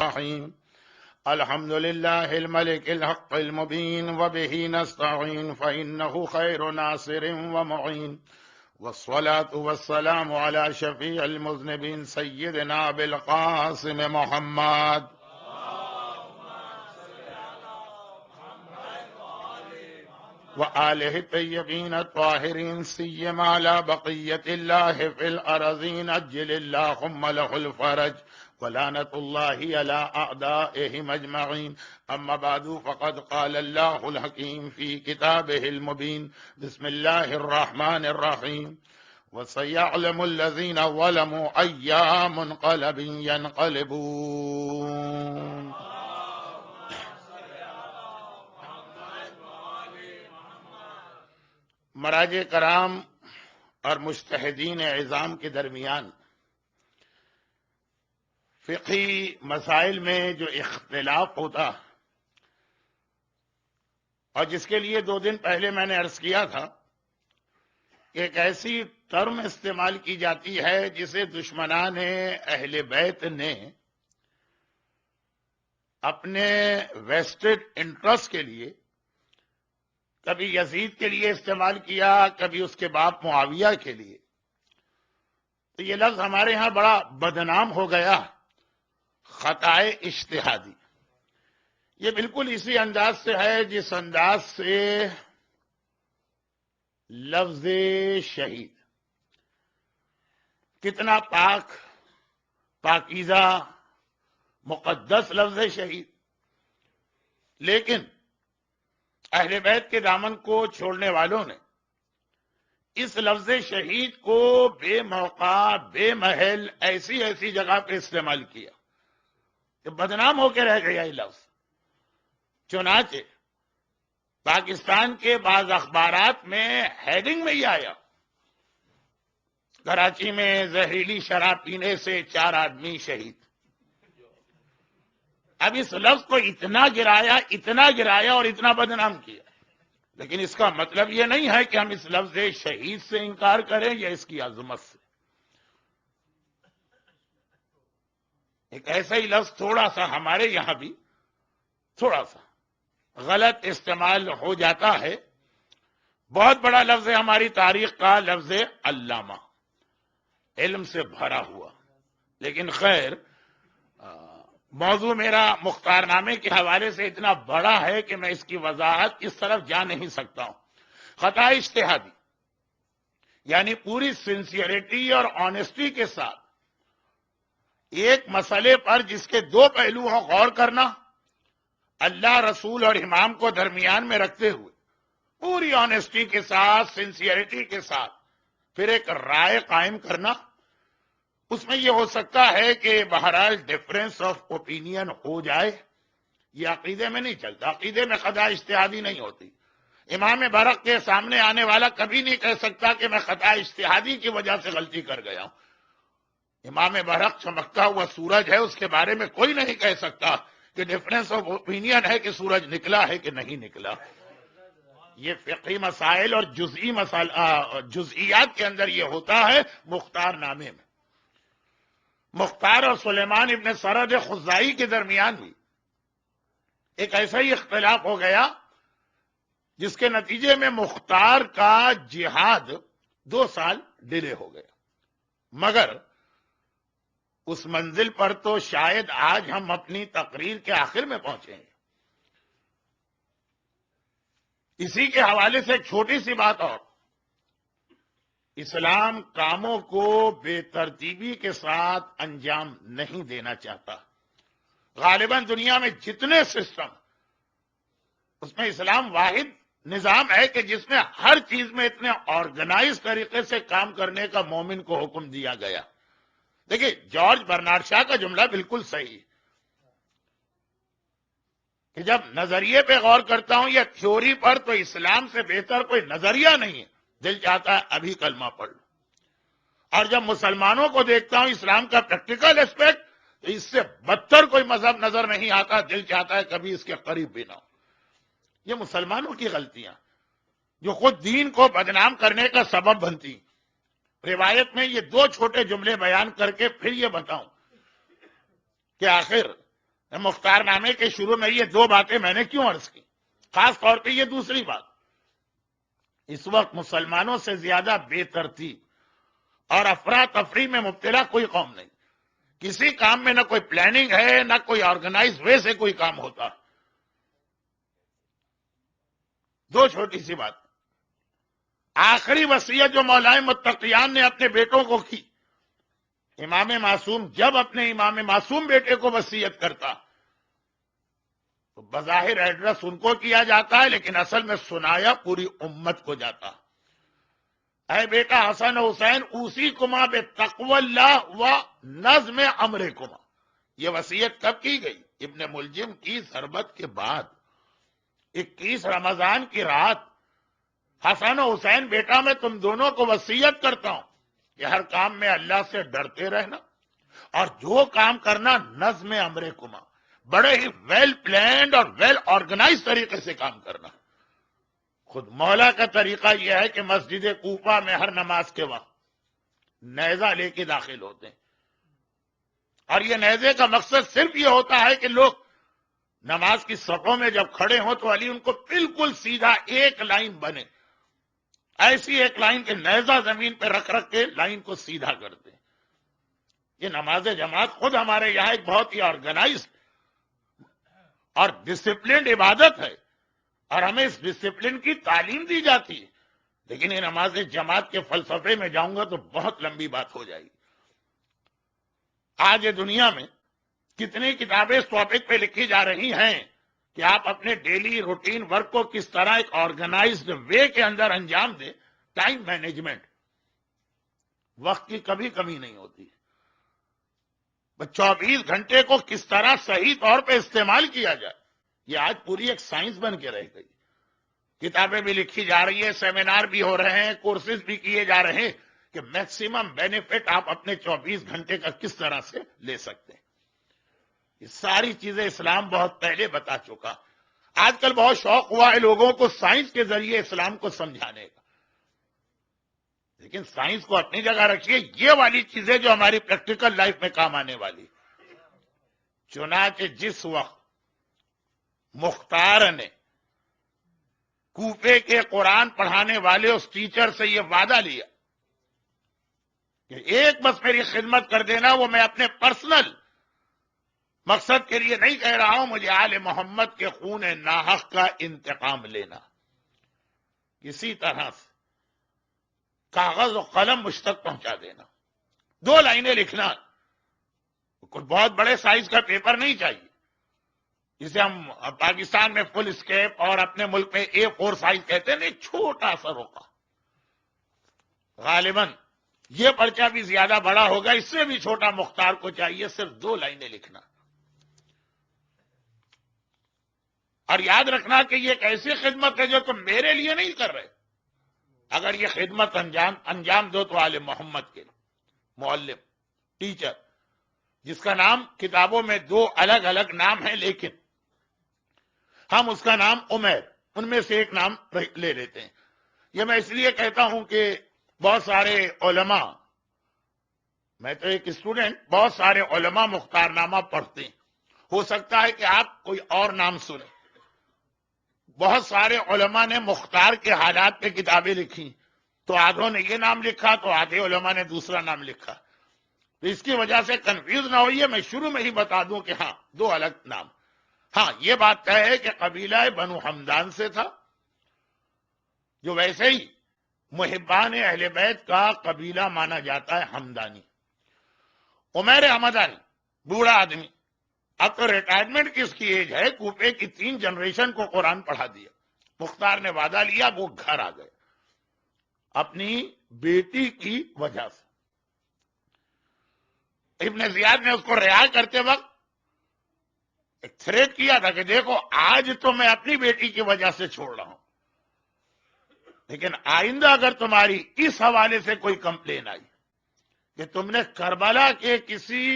الرحيم الحمد لله الملك الحق المبين وبه نستعين فإنه خير ناصر ومعين والصلاة والسلام على شفيع المذنبين سيدنا بالقاسم محمد وآله الطيبين الطاهرين سيما على بقية الله في الأرضين أجل اللهم له الفرج ولعنة الله على أعدائهم أجمعين أما بعد فقد قال الله الحكيم في كتابه المبين بسم الله الرحمن الرحيم وسيعلم الذين ظلموا أي منقلب ينقلبون. مراجع کرام اور مجتہدین عظام کے درمیان فقہی مسائل میں جو اختلاف ہوتا اور جس کے لیے 2 دن پہلے میں نے عرض کیا تھا کہ ایک ایسی ٹرم استعمال کی جاتی ہے جسے دشمنان اہل بیت نے اپنے ویسٹڈ انٹرسٹ کے لیے کبھی یزید کے لیے استعمال کیا، کبھی اس کے باپ معاویہ کے لیے. تو یہ لفظ ہمارے ہاں بڑا بدنام ہو گیا، خطائے اجتہادی. یہ بالکل اسی انداز سے ہے جس انداز سے لفظ شہید کتنا پاک، پاکیزہ، مقدس لفظ شہید، لیکن اہل بیت کے دامن کو چھوڑنے والوں نے اس لفظ شہید کو بے موقع، بے محل، ایسی جگہ پہ استعمال کیا کہ بدنام ہو کے رہ گیا یہ لفظ. چنانچہ پاکستان کے بعض اخبارات میں ہیڈنگ میں ہی آیا، کراچی میں زہریلی شراب پینے سے 4 آدمی شہید. اب اس لفظ کو اتنا گرایا اور اتنا بدنام کیا، لیکن اس کا مطلب یہ نہیں ہے کہ ہم اس لفظ شہید سے انکار کریں یا اس کی عظمت سے. ایک ایسا ہی لفظ تھوڑا سا ہمارے یہاں بھی تھوڑا سا غلط استعمال ہو جاتا ہے. بہت بڑا لفظ ہے ہماری تاریخ کا، لفظ علامہ، علم سے بھرا ہوا. لیکن خیر، موضوع میرا مختار نامے کے حوالے سے اتنا بڑا ہے کہ میں اس کی وضاحت اس طرف جا نہیں سکتا ہوں. خطا اجتہادی یعنی پوری سنسیئرٹی اور آنےسٹی کے ساتھ ایک مسئلے پر جس کے 2 پہلو ہوں غور کرنا، اللہ، رسول اور امام کو درمیان میں رکھتے ہوئے پوری آنےسٹی کے ساتھ، سنسیئرٹی کے ساتھ پھر ایک رائے قائم کرنا. اس میں یہ ہو سکتا ہے کہ بہرحال ڈفرینس آف اوپینین ہو جائے. یہ عقیدے میں نہیں چلتا، عقیدے میں خطا اجتہادی نہیں ہوتی. امام برق کے سامنے آنے والا کبھی نہیں کہہ سکتا کہ میں خطا اجتہادی کی وجہ سے غلطی کر گیا ہوں. امام برق چمکتا ہوا سورج ہے، اس کے بارے میں کوئی نہیں کہہ سکتا کہ ڈفرینس آف اوپینین ہے کہ سورج نکلا ہے کہ نہیں نکلا. یہ فقہی مسائل اور جزئیات کے اندر یہ ہوتا ہے. مختار نامے میں مختار اور سلیمان ابن سرد خزائی کے درمیان بھی ایک ایسا ہی اختلاف ہو گیا جس کے نتیجے میں مختار کا جہاد 2 سال ڈیلے ہو گیا. مگر اس منزل پر تو شاید آج ہم اپنی تقریر کے آخر میں پہنچے ہیں. اسی کے حوالے سے ایک چھوٹی سی بات اور، اسلام کاموں کو بے ترتیبی کے ساتھ انجام نہیں دینا چاہتا. غالباً دنیا میں جتنے سسٹم، اس میں اسلام واحد نظام ہے کہ جس میں ہر چیز میں اتنے آرگنائز طریقے سے کام کرنے کا مومن کو حکم دیا گیا. دیکھیے، جارج برنارڈ شاہ کا جملہ بالکل صحیح ہے کہ جب نظریے پہ غور کرتا ہوں یا تھیوری پر تو اسلام سے بہتر کوئی نظریہ نہیں ہے. دل چاہتا ہے ابھی کلمہ پڑھ لوں. اور جب مسلمانوں کو دیکھتا ہوں اسلام کا پریکٹیکل اسپیکٹ، تو اس سے بدتر کوئی مذہب نظر نہیں آتا. دل چاہتا ہے کبھی اس کے قریب بھی نہ ہو. یہ مسلمانوں کی غلطیاں جو خود دین کو بدنام کرنے کا سبب بنتی. روایت میں یہ 2 چھوٹے جملے بیان کر کے پھر یہ بتاؤں کہ آخر مختار نامے کے شروع میں یہ دو باتیں میں نے کیوں عرض کی؟ خاص طور پہ یہ دوسری بات، اس وقت مسلمانوں سے زیادہ بے ترتیب اور افراتفری میں مبتلا کوئی قوم نہیں. کسی کام میں نہ کوئی پلاننگ ہے، نہ کوئی آرگنائز وے سے کوئی کام ہوتا. دو چھوٹی سی بات. آخری وصیت جو مولائے متقیان نے اپنے بیٹوں کو کی، امام معصوم جب اپنے امام معصوم بیٹے کو وصیت کرتا تو بظاہر ایڈریس ان کو کیا جاتا ہے، لیکن اصل میں سنایا پوری امت کو جاتا. اے بیٹا حسن حسین، اوسی کما بے تقوی اللہ و نظم امر کما. یہ وصیت کب کی گئی؟ ابن ملجم کی ضربت کے بعد 21 رمضان کی رات. حسن و حسین بیٹا میں تم دونوں کو وصیت کرتا ہوں کہ ہر کام میں اللہ سے ڈرتے رہنا، اور جو کام کرنا نظم امر کما، بڑے ہی ویل پلانڈ اور ویل آرگنائز طریقے سے کام کرنا. خود مولا کا طریقہ یہ ہے کہ مسجد کوفہ میں ہر نماز کے وقت نیزہ لے کے داخل ہوتے ہیں، اور یہ نیزے کا مقصد صرف یہ ہوتا ہے کہ لوگ نماز کی صفوں میں جب کھڑے ہوں تو علی ان کو بالکل سیدھا ایک لائن بنے، ایسی ایک لائن کے نیزہ زمین پہ رکھ رکھ کے لائن کو سیدھا کرتے ہیں. یہ نماز جماعت خود ہمارے یہاں ایک بہت ہی آرگنائز اور ڈسپلنڈ عبادت ہے، اور ہمیں اس ڈسپلن کی تعلیم دی جاتی ہے. لیکن یہ نماز جماعت کے فلسفے میں جاؤں گا تو بہت لمبی بات ہو جائے گی. آج دنیا میں کتنی کتابیں اس ٹاپک پہ لکھی جا رہی ہیں کہ آپ اپنے ڈیلی روٹین ورک کو کس طرح ایک آرگنائزڈ وے کے اندر انجام دیں. ٹائم مینجمنٹ، وقت کی کبھی کمی نہیں ہوتی. 24 گھنٹے کو کس طرح صحیح طور پہ استعمال کیا جائے، یہ آج پوری ایک سائنس بن کے رہ گئی. کتابیں بھی لکھی جا رہی ہیں، سیمینار بھی ہو رہے ہیں، کورسز بھی کیے جا رہے ہیں کہ میکسیمم بینیفٹ آپ اپنے 24 گھنٹے کا کس طرح سے لے سکتے ہیں. یہ ساری چیزیں اسلام بہت پہلے بتا چکا. آج کل بہت شوق ہوا ہے لوگوں کو سائنس کے ذریعے اسلام کو سمجھانے کا، لیکن سائنس کو اپنی جگہ رکھیے، یہ والی چیزیں جو ہماری پریکٹیکل لائف میں کام آنے والی. چنانچہ جس وقت مختار نے کوفے کے قرآن پڑھانے والے اس ٹیچر سے یہ وعدہ لیا کہ ایک بس میری خدمت کر دینا، وہ میں اپنے پرسنل مقصد کے لیے نہیں کہہ رہا ہوں، مجھے آل محمد کے خون ناحق کا انتقام لینا. کسی طرح سے کاغذ و قلم مجھ تک پہنچا دینا، 2 لائنیں لکھنا، کوئی بہت بڑے سائز کا پیپر نہیں چاہیے جسے ہم پاکستان میں فل اسکیپ اور اپنے ملک میں A4 سائز کہتے ہیں. نہیں، چھوٹا سا روکا. غالباً یہ پرچہ بھی زیادہ بڑا ہوگا، اس سے بھی چھوٹا مختار کو چاہیے صرف 2 لائنیں لکھنا. اور یاد رکھنا کہ یہ ایک ایسی خدمت ہے جو تم میرے لیے نہیں کر رہے. اگر یہ خدمت انجام دو تو آل محمد کے معلم، ٹیچر، جس کا نام کتابوں میں 2 الگ الگ نام ہیں، لیکن ہم اس کا نام عمیر، ان میں سے ایک نام لے لیتے ہیں. یہ میں اس لیے کہتا ہوں کہ بہت سارے علماء، میں تو ایک اسٹوڈنٹ، بہت سارے علماء مختار نامہ پڑھتے ہیں. ہو سکتا ہے کہ آپ کوئی اور نام سنیں. بہت سارے علماء نے مختار کے حالات پہ کتابیں لکھی، تو آدھوں نے یہ نام لکھا تو آدھے علماء نے دوسرا نام لکھا. تو اس کی وجہ سے کنفیوز نہ ہوئیے، میں شروع میں ہی بتا دوں کہ ہاں 2 الگ نام. ہاں یہ بات طے ہے کہ قبیلہ بنو حمدان سے تھا، جو ویسے ہی محبان اہل بیت کا قبیلہ مانا جاتا ہے، حمدانی. عمیر حمدانی بوڑھا آدمی، اب تو ریٹائرمنٹ کی اس کی ایج ہے، کوفے کی 3 جنریشن کو قرآن پڑھا دیا. مختار نے وعدہ لیا، وہ گھر آ گئے اپنی بیٹی کی وجہ سے. ابن زیاد نے اس کو رہا کرتے وقت ایک تھریٹ کیا تھا کہ دیکھو آج تو میں اپنی بیٹی کی وجہ سے چھوڑ رہا ہوں، لیکن آئندہ اگر تمہاری اس حوالے سے کوئی کمپلین آئی کہ تم نے کربلا کے کسی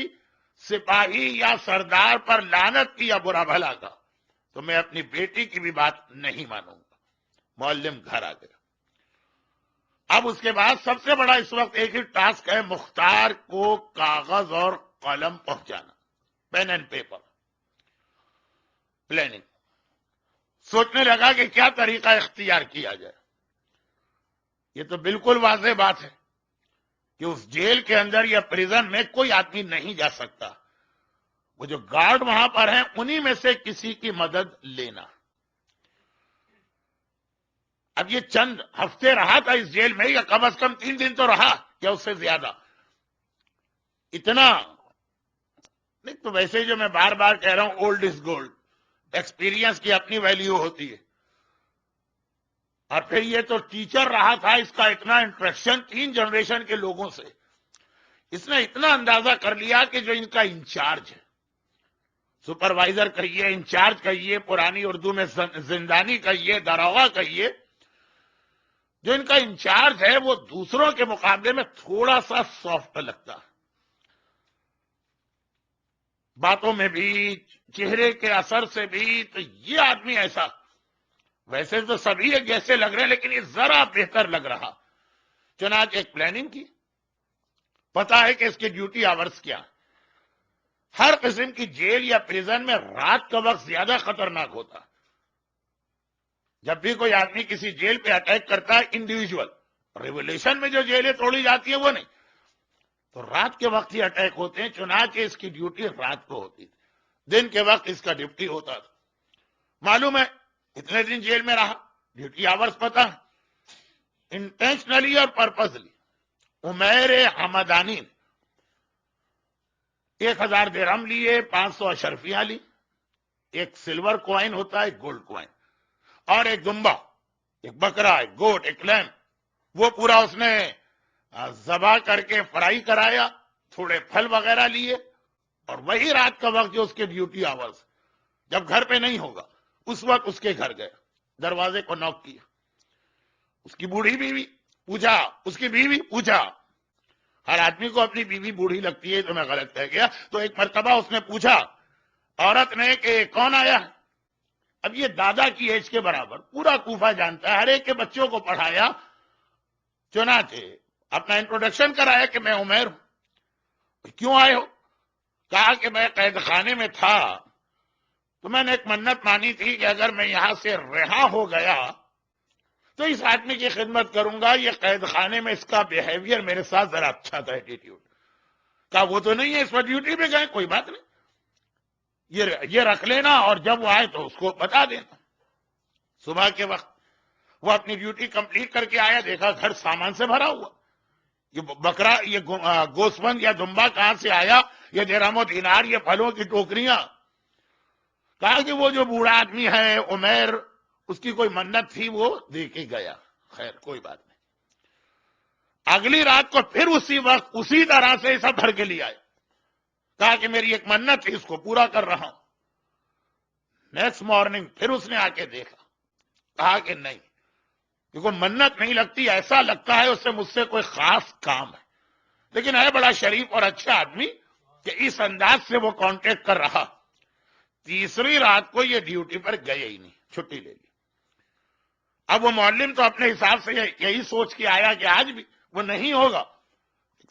سپاہی یا سردار پر لعنت کی یا برا بھلا کا، تو میں اپنی بیٹی کی بھی بات نہیں مانوں گا. معلم گھر آ گیا. اب اس کے بعد سب سے بڑا اس وقت ایک ہی ٹاسک ہے، مختار کو کاغذ اور قلم پہنچانا، پین اینڈ پیپر. پلاننگ، سوچنے لگا کہ کیا طریقہ اختیار کیا جائے۔ یہ تو بالکل واضح بات ہے کہ اس جیل کے اندر یا پریزن میں کوئی آدمی نہیں جا سکتا، وہ جو گارڈ وہاں پر ہیں انہی میں سے کسی کی مدد لینا۔ اب یہ چند ہفتے رہا تھا اس جیل میں، یا کم از کم 3 دن تو رہا، یا اس سے زیادہ۔ اتنا نہیں تو ویسے جو میں بار بار کہہ رہا ہوں، اولڈ از گولڈ، ایکسپیرینس کی اپنی ویلیو ہوتی ہے۔ اور پھر یہ تو ٹیچر رہا تھا، اس کا اتنا انٹریکشن 3 جنریشن کے لوگوں سے، اس نے اتنا اندازہ کر لیا کہ جو ان کا انچارج ہے، سپروائزر کہیے، انچارج کہیے، پرانی اردو میں زندانی کہیے، داروغہ کہیے، جو ان کا انچارج ہے وہ دوسروں کے مقابلے میں تھوڑا سا سافٹ لگتا ہے، باتوں میں بھی، چہرے کے اثر سے بھی۔ تو یہ آدمی ایسا، ویسے تو سبھی ایک جیسے لگ رہے ہیں لیکن یہ ذرا بہتر لگ رہا۔ چنانچہ ایک پلاننگ کی، پتا ہے کہ اس کے ڈیوٹی آورز کیا۔ ہر قسم کی جیل یا پریزن میں رات کا وقت زیادہ خطرناک ہوتا۔ جب بھی کوئی آدمی کسی جیل پہ اٹیک کرتا ہے انڈیویجول، ریولیشن میں جو جیلیں توڑی جاتی ہیں وہ نہیں، تو رات کے وقت ہی اٹیک ہوتے ہیں۔ چنانچہ اس کی ڈیوٹی رات کو ہوتی تھی، دن کے وقت اس کا ڈیوٹی ہوتا تھا۔ معلوم ہے اتنے دن جیل میں رہا، ڈیوٹی آورز پتا ہے، انٹینشنلی اور پرپزلی عمیر حمدانی 1000 درہم لیے، 500 اشرفیاں لی، ایک سلور کوائن ہوتا ہے، ایک گولڈ کوائن، اور ایک دمبا، ایک بکرا، ایک گوٹ، ایک لیم، وہ پورا اس نے ذبح کر کے فرائی کرایا، تھوڑے پھل وغیرہ لیے، اور وہی رات کا وقت جو اس کے ڈیوٹی آورز، جب گھر پہ نہیں ہوگا اس وقت اس کے گھر گئے، دروازے کو نوک کیا، اس کی بوڑھی بیوی پوچھا، اس کی بیوی پوچھا، ہر آدمی کو اپنی بیوی بوڑھی لگتی ہے تو میں غلط کہہ گیا، تو ایک مرتبہ اس نے پوچھا عورت نے کہ کون آیا ہے؟ اب یہ دادا کی ایج کے برابر، پورا کوفہ جانتا ہے، ہر ایک کے بچوں کو پڑھایا، چنانچہ اپنا انٹروڈکشن کرایا کہ میں عمیر ہوں۔ کیوں آئے ہو؟ کہا کہ میں قید خانے میں تھا تو میں نے ایک منت مانی تھی کہ اگر میں یہاں سے رہا ہو گیا تو اس آدمی کی خدمت کروں گا، یہ قید خانے میں اس کا بیہیویئر میرے ساتھ ذرا اچھا تھا، ایٹیٹیوڈ۔ کہا وہ تو نہیں ہے، اس پر ڈیوٹی پہ گئے، کوئی بات نہیں، یہ رکھ لینا اور جب وہ آئے تو اس کو بتا دینا۔ صبح کے وقت وہ اپنی ڈیوٹی کمپلیٹ کر کے آیا، دیکھا گھر سامان سے بھرا ہوا، یہ بکرا، یہ گوسفند یا دمبا کہاں سے آیا، یہ درہم و دینار، یہ پھلوں کی ٹوکریاں۔ کہا کہ وہ جو بوڑھا آدمی ہے عمیر، اس کی کوئی منت تھی، وہ دے کے گیا، خیر کوئی بات نہیں۔ اگلی رات کو پھر اسی وقت اسی طرح سے سب بھر کے لے آئے، کہا کہ میری ایک منت تھی، اس کو پورا کر رہا ہوں۔ نیکسٹ مارننگ پھر اس نے آ کے دیکھا، کہا کہ نہیں، کیونکہ منت نہیں لگتی، ایسا لگتا ہے اس سے مجھ سے کوئی خاص کام ہے، لیکن ہے بڑا شریف اور اچھا آدمی کہ اس انداز سے وہ کانٹیکٹ کر رہا۔ تیسری رات کو یہ ڈیوٹی پر گئے ہی نہیں، چھٹی لے لی۔ اب وہ معلم تو اپنے حساب سے یہی سوچ کے آیا کہ آج بھی وہ نہیں ہوگا،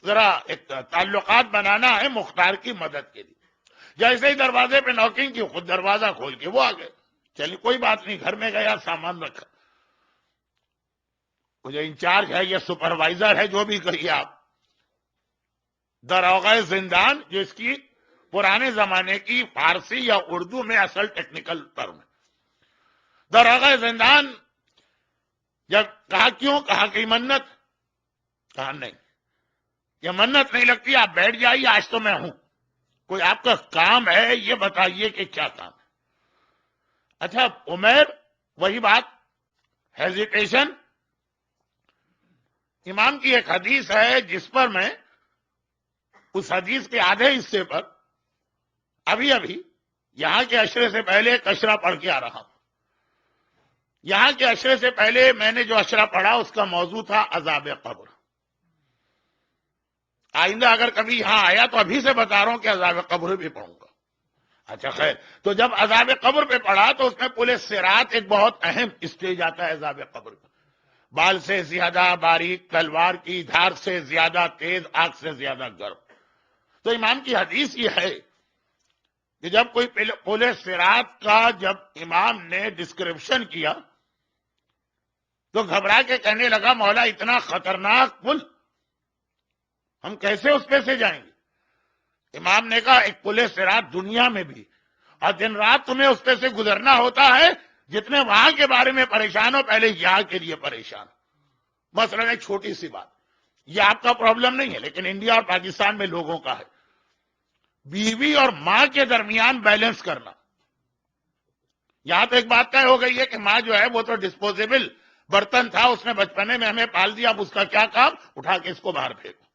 ذرا ایک تعلقات بنانا ہے مختار کی مدد کے لیے۔ جیسے ہی دروازے پہ نوکنگ کی، خود دروازہ کھول کے وہ آ گئے۔ چلیے کوئی بات نہیں، گھر میں گیا، سامان رکھا، وہ جو انچارج ہے، یہ سپروائزر ہے، جو بھی کریے آپ، داروغہ زندان، جو اس کی پرانے زمانے کی فارسی یا اردو میں اصل ٹیکنیکل ٹرم ہے، داروغہ زندان۔ جب کہا کیوں؟ کہا کہ منت۔ کہا نہیں، یہ منت نہیں لگتی، آپ بیٹھ جائیے، آج تو میں ہوں، کوئی آپ کا کام ہے یہ بتائیے کہ کیا کام ہے۔ اچھا عمیر، وہی بات، ہیزیٹیشن۔ امام کی ایک حدیث ہے جس پر میں اس حدیث کے آدھے حصے پر ابھی یہاں کے عشرے سے پہلے ایک اشرا پڑھ کے آ رہا ہوں۔ یہاں کے عشرے سے پہلے میں نے جو اشرا پڑھا اس کا موضوع تھا عذاب قبر۔ آئندہ اگر کبھی یہاں آیا تو ابھی سے بتا رہا ہوں کہ عذاب قبر بھی پڑھوں گا۔ اچھا خیر، تو جب عذاب قبر پہ پڑھا تو اس میں پل صراط ایک بہت اہم اسٹیج آتا ہے عذاب قبر کا، بال سے زیادہ باریک، تلوار کی دھار سے زیادہ تیز، آگ سے زیادہ گرم۔ تو امام کی حدیث یہ ہے کہ جب کوئی پل صراط کا جب امام نے ڈسکرپشن کیا تو گھبرا کے کہنے لگا مولا اتنا خطرناک پل ہم کیسے اس پہ سے جائیں گے؟ امام نے کہا ایک پل صراط دنیا میں بھی اور دن رات تمہیں اس پہ سے گزرنا ہوتا ہے، جتنے وہاں کے بارے میں پریشان ہو پہلے یہاں کے لیے پریشان ہو۔ مثلا ایک چھوٹی سی بات، یہ آپ کا پرابلم نہیں ہے لیکن انڈیا اور پاکستان میں لوگوں کا ہے، بیوی اور ماں کے درمیان بیلنس کرنا۔ یہاں تو ایک بات طے ہو گئی ہے کہ ماں جو ہے وہ تو ڈسپوزیبل برتن تھا، اس نے بچپنے میں ہمیں پال دیا، اب اس کا کیا کام، اٹھا کے اس کو باہر پھینکو۔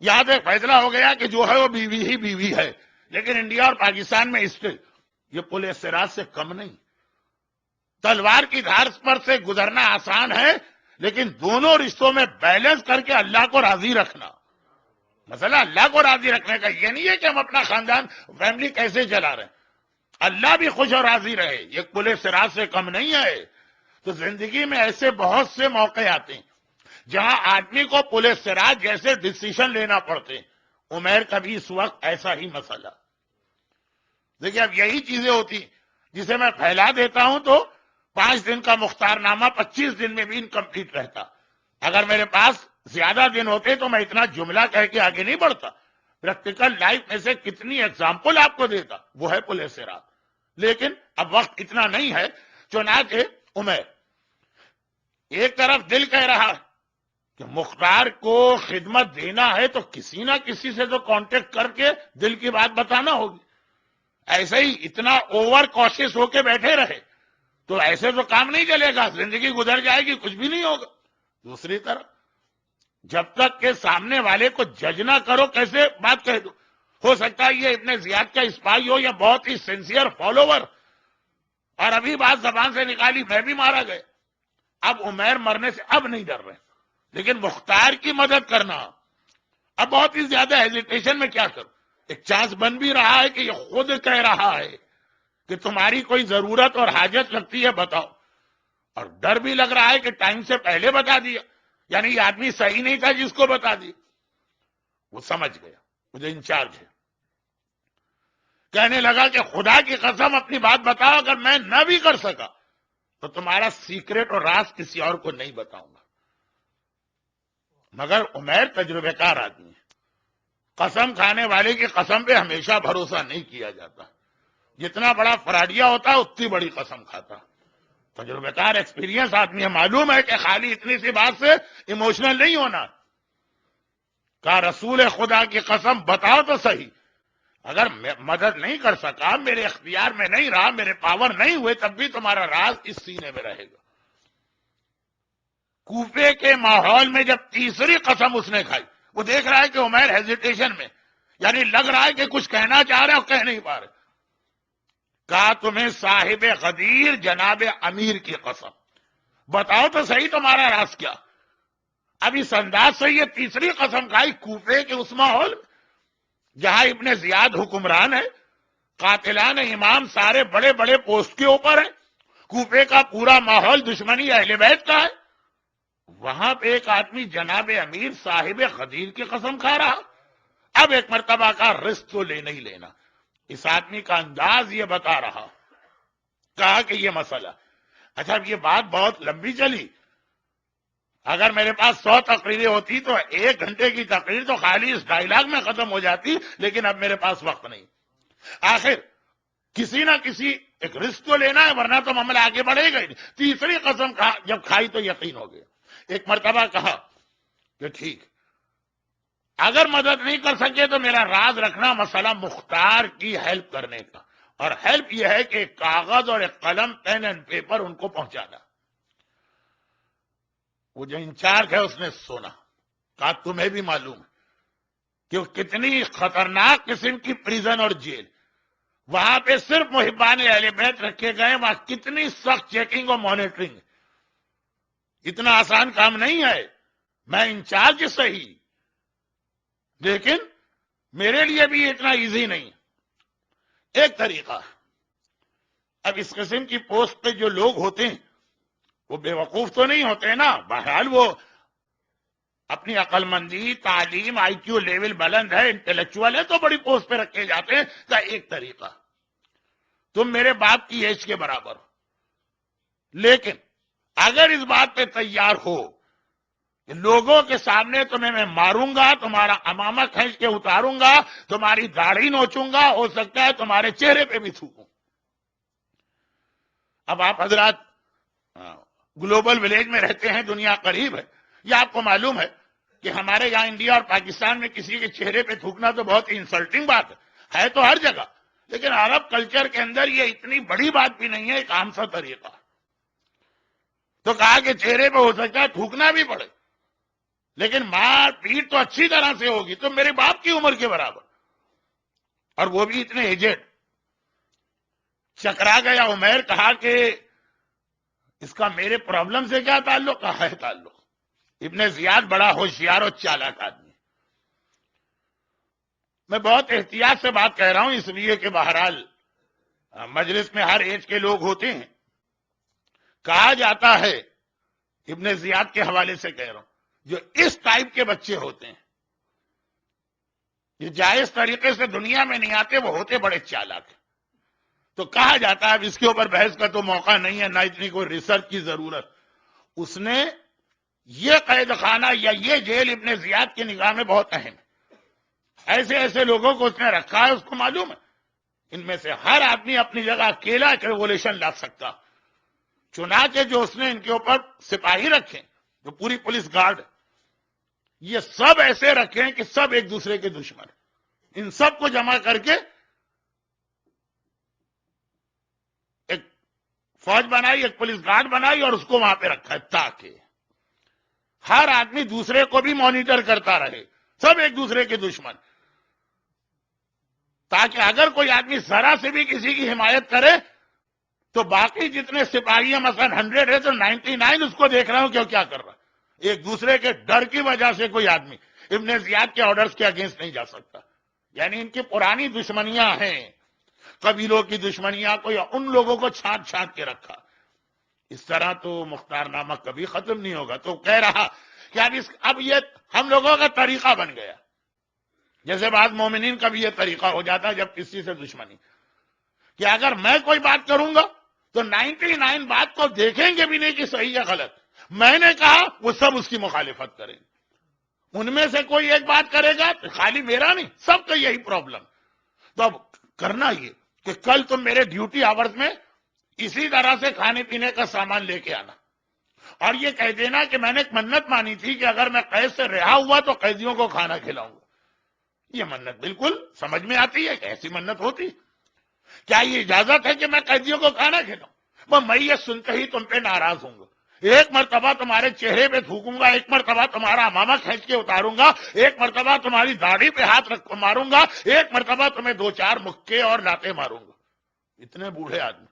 یہاں تو ایک فیصلہ ہو گیا کہ جو ہے وہ بیوی ہی بیوی ہے، لیکن انڈیا اور پاکستان میں اس یہ پل صراط سے کم نہیں۔ تلوار کی دھار پر سے گزرنا آسان ہے، لیکن دونوں رشتوں میں بیلنس کر کے اللہ کو راضی رکھنا، مسئلہ اللہ کو راضی رکھنے کا یہ نہیں ہے کہ ہم اپنا خاندان فیملی کیسے چلا رہے ہیں، اللہ بھی خوش اور راضی رہے، یہ پل صراط سے کم نہیں ہے۔ تو زندگی میں ایسے بہت سے موقع آتے ہیں جہاں آدمی کو پل صراط جیسے ڈسیشن لینا پڑتے ہیں۔ عمیر کا بھی اس وقت ایسا ہی مسئلہ۔ دیکھیں اب یہی چیزیں ہوتی جسے میں پھیلا دیتا ہوں تو 5 دن کا مختار نامہ 25 دن میں بھی انکمپلیٹ رہتا۔ اگر میرے پاس زیادہ دن ہوتے تو میں اتنا جملہ کہہ کے آگے نہیں بڑھتا، پریکٹیکل لائف میں سے کتنی ایگزامپل آپ کو دیتا، وہ ہے پل صراط۔ لیکن اب وقت اتنا نہیں ہے، چنانچہ عمیر ایک طرف دل کہہ رہا کہ مختار کو خدمت دینا ہے تو کسی نہ کسی سے تو کانٹیکٹ کر کے دل کی بات بتانا ہوگی، ایسے ہی اتنا اوور کوشش ہو کے بیٹھے رہے تو ایسے تو کام نہیں چلے گا، زندگی گزر جائے گی، کچھ بھی نہیں ہوگا۔ دوسری طرف جب تک کہ سامنے والے کو جج نہ کرو کیسے بات کہہ دو، ہو سکتا ہے یہ ابن زیاد کا اسپائی ہو یا بہت ہی سنسیئر فالوور، اور ابھی بات زبان سے نکالی میں بھی مارا گیا۔ اب عمیر مرنے سے اب نہیں ڈر رہے، لیکن مختار کی مدد کرنا اب بہت ہی زیادہ ہیزیٹیشن میں کیا کروں۔ ایک چانس بن بھی رہا ہے کہ یہ خود کہہ رہا ہے کہ تمہاری کوئی ضرورت اور حاجت لگتی ہے بتاؤ، اور ڈر بھی لگ رہا ہے کہ ٹائم سے پہلے بتا دیا، یعنی یہ آدمی صحیح نہیں تھا جس کو بتا دیا۔ وہ سمجھ گیا مجھے انچارج ہے، کہنے لگا کہ خدا کی قسم اپنی بات بتاؤ، اگر میں نہ بھی کر سکا تو تمہارا سیکریٹ اور راز کسی اور کو نہیں بتاؤں گا۔ مگر عمیر تجربے کار آدمی ہے، قسم کھانے والے کی قسم پہ ہمیشہ بھروسہ نہیں کیا جاتا، جتنا بڑا فراڈیا ہوتا ہے اتنی بڑی قسم کھاتا۔ تجربے کار ایکسپیرینس آدمی ہے، معلوم ہے کہ خالی اتنی سی بات سے ایموشنل نہیں ہونا۔ کہا رسول خدا کی قسم بتاؤ تو صحیح، اگر میں مدد نہیں کر سکا، میرے اختیار میں نہیں رہا، میرے پاور نہیں ہوئے، تب بھی تمہارا راز اس سینے میں رہے گا۔ کوفے کے ماحول میں جب تیسری قسم اس نے کھائی، وہ دیکھ رہا ہے کہ عمیر ہیزیٹیشن میں، یعنی لگ رہا ہے کہ کچھ کہنا چاہ رہے اور کہہ نہیں پا رہے۔ کہا تمہیں صاحب غدیر جناب امیر کی قسم، بتاؤ تو صحیح تمہارا راز کیا۔ اب اس انداز سے یہ تیسری قسم کھائی کوفے کے اس ماحول میں جہاں ابن زیاد حکمران ہے، قاتلان امام سارے بڑے بڑے پوسٹ کے اوپر ہیں، کوفے کا پورا ماحول دشمنی اہل بیت کا ہے، وہاں پہ ایک آدمی جناب امیر صاحب غدیر کی قسم کھا رہا۔ اب ایک مرتبہ کا رزق تو لینا ہی لینا، اس آدمی کا انداز یہ بتا رہا، کہا کہ یہ مسئلہ، اچھا اب یہ بات بہت لمبی چلی، اگر میرے پاس 100 تقریریں ہوتی تو 1 گھنٹے کی تقریر تو خالی اس ڈائلاگ میں ختم ہو جاتی، لیکن اب میرے پاس وقت نہیں۔ آخر کسی نہ کسی ایک رزق تو لینا ہے، ورنہ تو معاملہ آگے بڑھے گا ہی نہیں۔ تیسری قسم جب کھائی تو یقین ہو گیا۔ ایک مرتبہ کہا کہ ٹھیک، اگر مدد نہیں کر سکے تو میرا راز رکھنا، مسئلہ مختار کی ہیلپ کرنے کا، اور ہیلپ یہ ہے کہ ایک کاغذ اور ایک قلم، پین اینڈ پیپر ان کو پہنچانا۔ وہ جو انچارج ہے اس نے سونا، کہا تمہیں بھی معلوم ہے کہ وہ کتنی خطرناک قسم کی پریزن اور جیل، وہاں پہ صرف محبان اہل بیت رکھے گئے، وہاں کتنی سخت چیکنگ اور مانیٹرنگ، اتنا آسان کام نہیں ہے۔ میں انچارج صحیح، لیکن میرے لیے بھی اتنا ایزی نہیں۔ ایک طریقہ، اب اس قسم کی پوسٹ پہ جو لوگ ہوتے ہیں وہ بے وقوف تو نہیں ہوتے نا، بہرحال وہ اپنی عقل مندی، تعلیم، آئی کیو لیول بلند ہے، انٹلیکچوئل ہے تو بڑی پوسٹ پہ رکھے جاتے ہیں. کا ایک طریقہ، تم میرے باپ کی ایج کے برابر ہو، لیکن اگر اس بات پہ تیار ہو کہ لوگوں کے سامنے تمہیں میں ماروں گا، تمہارا امامہ کھینچ کے اتاروں گا، تمہاری داڑھی نوچوں گا، ہو سکتا ہے تمہارے چہرے پہ بھی تھوکوں. اب آپ حضرات گلوبل ولیج میں رہتے ہیں، دنیا قریب ہے، یہ آپ کو معلوم ہے کہ ہمارے یہاں انڈیا اور پاکستان میں کسی کے چہرے پہ تھوکنا تو بہت انسلٹنگ بات ہے تو ہر جگہ، لیکن عرب کلچر کے اندر یہ اتنی بڑی بات بھی نہیں ہے، ایک عام سا طریقہ. تو کہا کہ چہرے پہ ہو سکتا ہے تھوکنا بھی پڑے، لیکن مار پیٹ تو اچھی طرح سے ہوگی، تو میرے باپ کی عمر کے برابر، اور وہ بھی اتنے ایجڈ. چکرا گیا عمیر، کہا کہ اس کا میرے پرابلم سے کیا تعلق؟ کہا ہے تعلق. ابن زیاد بڑا ہوشیار اور چالاک آدمی. میں بہت احتیاط سے بات کہہ رہا ہوں، اس لیے کہ بہرحال مجلس میں ہر ایج کے لوگ ہوتے ہیں. کہا جاتا ہے، ابن زیاد کے حوالے سے کہہ رہا ہوں، جو اس ٹائپ کے بچے ہوتے ہیں، یہ جائز طریقے سے دنیا میں نہیں آتے، وہ ہوتے بڑے چالاک ہیں. تو کہا جاتا ہے، اب اس کے اوپر بحث کا تو موقع نہیں ہے، نہ اتنی کوئی ریسرچ کی ضرورت. اس نے یہ قید خانہ یا یہ جیل ابن زیاد کی نگاہ میں بہت اہم ہے. ایسے ایسے لوگوں کو اس نے رکھا ہے، اس کو معلوم ہے ان میں سے ہر آدمی اپنی جگہ اکیلا ایک ریولیوشن لا سکتا. چنانچہ جو اس نے ان کے اوپر سپاہی رکھے، جو پوری پولیس گارڈ، یہ سب ایسے رکھے ہیں کہ سب ایک دوسرے کے دشمن. ان سب کو جمع کر کے ایک فوج بنائی، ایک پولیس گارڈ بنائی اور اس کو وہاں پہ رکھا ہے تاکہ ہر آدمی دوسرے کو بھی مانیٹر کرتا رہے، سب ایک دوسرے کے دشمن، تاکہ اگر کوئی آدمی ذرا سے بھی کسی کی حمایت کرے تو باقی جتنے سپاہی ہیں، مثلا 100 ہے تو 99 اس کو دیکھ رہا ہوں کہ وہ کیا کر رہا ہے. ایک دوسرے کے ڈر کی وجہ سے کوئی آدمی ابن زیاد کے آرڈرز کے اگینسٹ نہیں جا سکتا. یعنی ان کی پرانی دشمنیاں ہیں، قبیلوں کی دشمنیاں، کوئی ان لوگوں کو چھانٹ چھانٹ کے رکھا. اس طرح تو مختار نامہ کبھی ختم نہیں ہوگا. تو کہہ رہا کہ اب یہ ہم لوگوں کا طریقہ بن گیا، جیسے بعض مومنین کا بھی یہ طریقہ ہو جاتا ہے جب کسی سے دشمنی، کہ اگر میں کوئی بات کروں گا تو 99 بات کو دیکھیں گے بھی نہیں کہ صحیح یا غلط. میں نے کہا وہ سب اس کی مخالفت کریں گے. ان میں سے کوئی ایک بات کرے گا تو خالی میرا نہیں، سب کا یہی پرابلم. تو اب کرنا یہ کہ کل تم میرے ڈیوٹی آورز میں اسی طرح سے کھانے پینے کا سامان لے کے آنا، اور یہ کہہ دینا کہ میں نے ایک منت مانی تھی کہ اگر میں قید سے رہا ہوا تو قیدیوں کو کھانا کھلاؤں گا. یہ منت بالکل سمجھ میں آتی ہے کہ ایسی منت ہوتی. کیا یہ اجازت ہے کہ میں قیدیوں کو کھانا کھلاؤں؟ میں یہ سنتے ہی تم پہ ناراض ہوں گا. ایک مرتبہ تمہارے چہرے پہ تھوکوں گا، ایک مرتبہ تمہارا امامہ کھینچ کے اتاروں گا، ایک مرتبہ تمہاری داڑھی پہ ہاتھ رکھ ماروں گا، ایک مرتبہ تمہیں 2-4 مکے اور لاتے ماروں گا. اتنے بوڑھے آدمی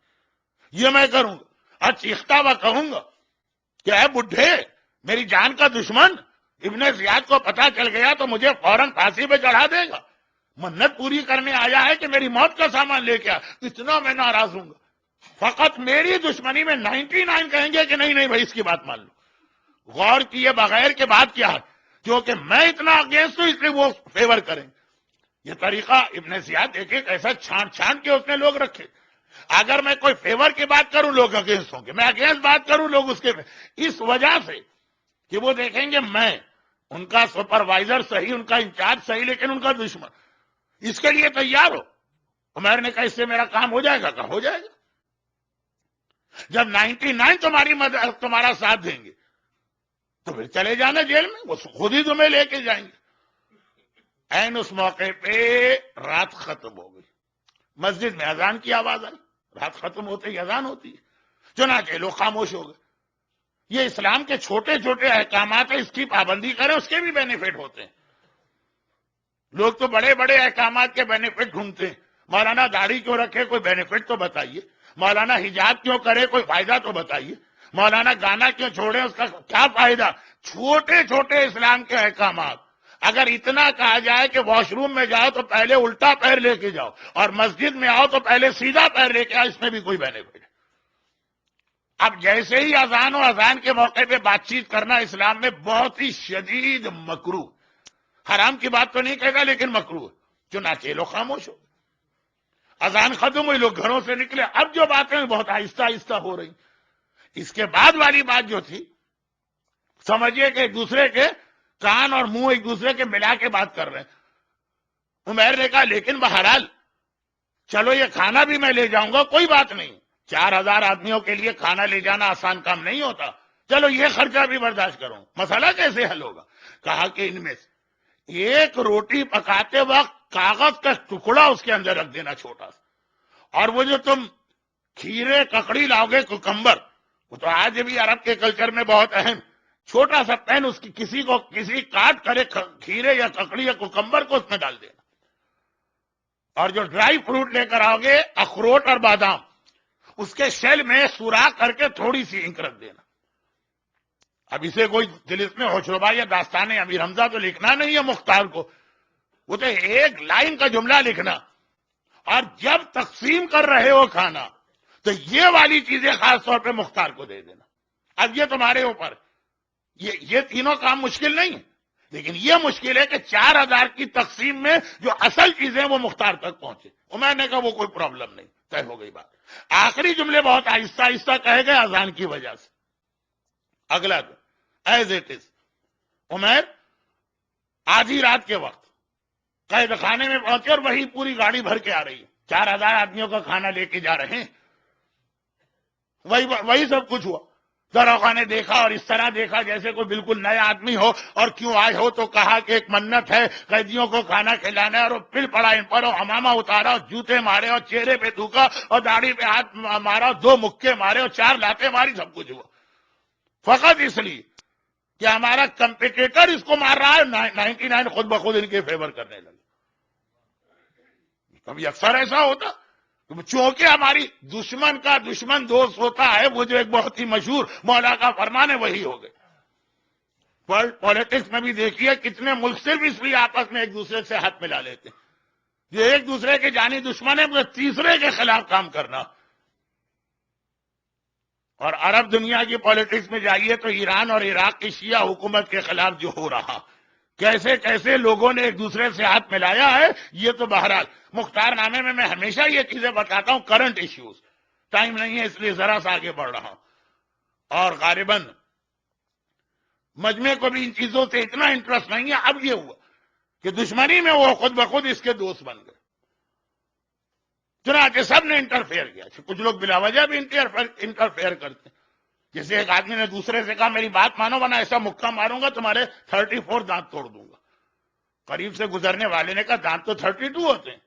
یہ میں کروں گا، اور چیختا ہوا کہوں گا کہ اے بڈھے، میری جان کا دشمن ابن زیاد کو پتا چل گیا تو مجھے فوراً پھانسی پہ چڑھا دے گا. منت پوری کرنے آیا ہے کہ میری موت کا سامان لے کے آ. اتنا میں ناراض ہوں گا. فقط میری دشمنی میں 99 کہیں گے کہ نہیں نہیں بھائی اس کی بات مان لو. غور کیے بغیر کے بات کیا ہے، کیونکہ میں اتنا اگینسٹ ہوں اس لیے وہ فیور کریں. یہ طریقہ ابن زیاد ایک ایسا چھانٹ چھانٹ کے اس نے لوگ رکھے. اگر میں کوئی فیور کی بات کروں لوگ اگینسٹ ہوں گے، میں اگینسٹ بات کروں لوگ اس کے، اس وجہ سے کہ وہ دیکھیں گے میں ان کا سپروائزر صحیح، ان کا انچارج صحیح، لیکن ان کا دشمن. اس کے لیے تیار ہو. عمر نے کہا اس سے میرا کام ہو جائے گا. کہا ہو جائے گا. جب 99 تمہارا ساتھ دیں گے تو پھر چلے جانا جیل میں، وہ خود ہی تمہیں لے کے جائیں گے. این اس موقع پہ رات ختم ہو گئی. مسجد میں اذان کی آواز آئی. رات ختم ہوتے ہی اذان ہوتی ہے. چنانچہ لوگ خاموش ہو گئے. یہ اسلام کے چھوٹے چھوٹے احکامات ہیں، اس کی پابندی کریں، اس کے بھی بینیفٹ ہوتے ہیں. لوگ تو بڑے بڑے احکامات کے بینیفٹ ڈھونڈتے ہیں. مولانا داڑھی کیوں رکھے، کوئی بینیفٹ تو بتائیے. مولانا حجاب کیوں کرے، کوئی فائدہ تو بتائیے. مولانا گانا کیوں چھوڑے، اس کا کیا فائدہ. چھوٹے چھوٹے اسلام کے احکامات. اگر اتنا کہا جائے کہ واش روم میں جاؤ تو پہلے الٹا پیر لے کے جاؤ، اور مسجد میں آؤ تو پہلے سیدھا پیر لے کے آؤ، اس میں بھی کوئی بینیفٹ ہے. اب جیسے ہی اذان و اذان کے موقع پہ بات چیت کرنا اسلام میں بہت ہی شدید مکروہ، حرام کی بات تو نہیں کہے گا لیکن مکروہ، چنانچہ لوگ خاموش ہو، اذان ختم ہوئی، لوگ گھروں سے نکلے، اب جو باتیں بہت آہستہ آہستہ ہو رہی۔ اس کے بعد والی بات جو تھی، سمجھیے کہ ایک دوسرے کے کان اور منہ ایک دوسرے کے ملا کے بات کر رہے ہیں۔ عمیر نے کہا لیکن بہرحال چلو یہ کھانا بھی میں لے جاؤں گا، کوئی بات نہیں، 4000 آدمیوں کے لیے کھانا لے جانا آسان کام نہیں ہوتا، چلو یہ خرچہ بھی برداشت کروں، مسئلہ کیسے حل ہوگا؟ کہا کہ ان میں سے ایک روٹی پکاتے وقت کاغذ کا ٹکڑا اس کے اندر رکھ دینا چھوٹا سا، اور وہ جو تم کھیرے ککڑی لاؤ گے کوکمبر، وہ تو آج بھی عرب کے کلچر میں بہت اہم، چھوٹا سا پین اس کی کسی کاٹ کرے کھیرے یا ککڑی یا کوکمبر کو اس میں ڈال دینا، اور جو ڈرائی فروٹ لے کر آؤ گے اخروٹ اور بادام، اس کے شیل میں سوراخ کر کے تھوڑی سی انک رکھ دینا۔ اب اسے کوئی دل اس میں ہوشربا یا داستان امیر حمزہ تو لکھنا نہیں ہے مختار کو، وہ تو ایک لائن کا جملہ لکھنا، اور جب تقسیم کر رہے ہو کھانا تو یہ والی چیزیں خاص طور پہ مختار کو دے دینا۔ اب یہ تمہارے اوپر، یہ تینوں کام مشکل نہیں ہے، لیکن یہ مشکل ہے کہ 4000 کی تقسیم میں جو اصل چیزیں وہ مختار تک پہنچے۔ عمر نے کہا وہ کوئی پرابلم نہیں، طے ہو گئی بات۔ آخری جملے بہت آہستہ آہستہ کہے گئے اذان کی وجہ سے۔ اگلا دن ایز اٹ از، عمر آدھی رات کے وقت قید خانے میں پہنچے اور وہی پوری گاڑی بھر کے آ رہی ہے، 4000 آدمیوں کا کھانا لے کے جا رہے ہیں، وہی سب کچھ ہوا۔ دروغہ نے دیکھا اور اس طرح دیکھا جیسے کوئی بالکل نیا آدمی ہو، اور کیوں آئے ہو تو کہا کہ ایک منت ہے قیدیوں کو کھانا کھلانا ہے، اور پل پڑا ان پر، اور حمامہ اتارا اور جوتے مارے اور چہرے پہ تھوکا اور داڑھی پہ ہاتھ مارا، 2 مکے مارے اور 4 لاتے ماری، سب کچھ ہوا فقط اس لیے کہ ہمارا کمپیٹیٹر اس کو مار رہا ہے، 99 خود بخود ان کے فیور کرنے لگے۔ کبھی اکثر ایسا ہوتا، چونکہ ہماری دشمن کا دشمن دوست ہوتا ہے، وہ جو ایک بہت ہی مشہور مولا کا فرمان ہے وہی ہو گئے۔ پالیٹکس میں بھی دیکھیے کتنے ملک صرف اس لیے آپس میں ایک دوسرے سے ہاتھ ملا لیتے ہیں، جو ایک دوسرے کے جانی دشمن ہے وہ تیسرے کے خلاف کام کرنا۔ اور عرب دنیا کی پالیٹکس میں جائیے تو ایران اور عراق کی شیعہ حکومت کے خلاف جو ہو رہا، کیسے کیسے لوگوں نے ایک دوسرے سے ہاتھ ملایا ہے، یہ تو بہرحال مختار نامے میں ہمیشہ یہ چیزیں بتاتا ہوں، کرنٹ ایشوز، ٹائم نہیں ہے اس لیے ذرا سا آگے بڑھ رہا ہوں۔ اور غالباً مجمع کو بھی ان چیزوں سے اتنا انٹرسٹ نہیں ہے۔ اب یہ ہوا کہ دشمنی میں وہ خود بخود اس کے دوست بن گئے، چنانچہ سب نے انٹرفیئر کیا۔ کچھ لوگ بلا وجہ بھی انٹرفیئر کرتے ہیں، جیسے ایک آدمی نے دوسرے سے کہا میری بات مانو ورنہ ایسا مکہ ماروں گا تمہارے 34 دانت توڑ دوں گا۔ قریب سے گزرنے والے نے کہا دانت تو 32 ہوتے ہیں،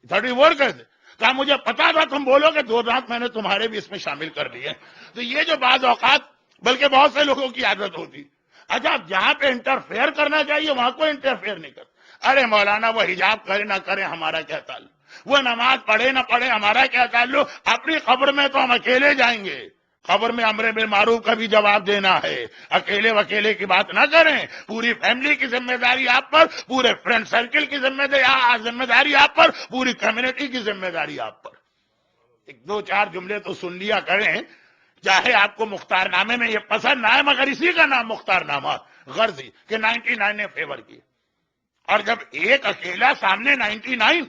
34 کیسے؟ کہا مجھے پتا تھا تم بولو کہ 2 دانت میں نے تمہارے بھی اس میں شامل کر لیے۔ تو یہ جو بعض اوقات بلکہ بہت سے لوگوں کی عادت ہوتی، اچھا جہاں پہ انٹرفیئر کرنا چاہیے وہاں کوئی انٹرفیئر نہیں کرتا۔ ارے مولانا وہ حجاب کرے نہ کرے ہمارا کیا تعلق، وہ نماز پڑھے نہ پڑھے ہمارا کیا تعلق، اپنی قبر میں تو ہم اکیلے جائیں گے، قبر میں امر بالمعروف کا بھی جواب دینا ہے، اکیلے وکیلے کی بات نہ کریں، پوری فیملی کی ذمہ داری آپ پر، پورے فرینڈ سرکل کی ذمہ داری آپ پر، پوری کمیونٹی کی ذمہ داری آپ پر۔ 1-2-4 جملے تو سن لیا کریں، چاہے آپ کو مختار نامے میں یہ پسند نہ ہے، مگر اسی کا نام مختار نامہ غرضی کہ 99 نے فیور کیے، اور جب ایک اکیلا سامنے 99،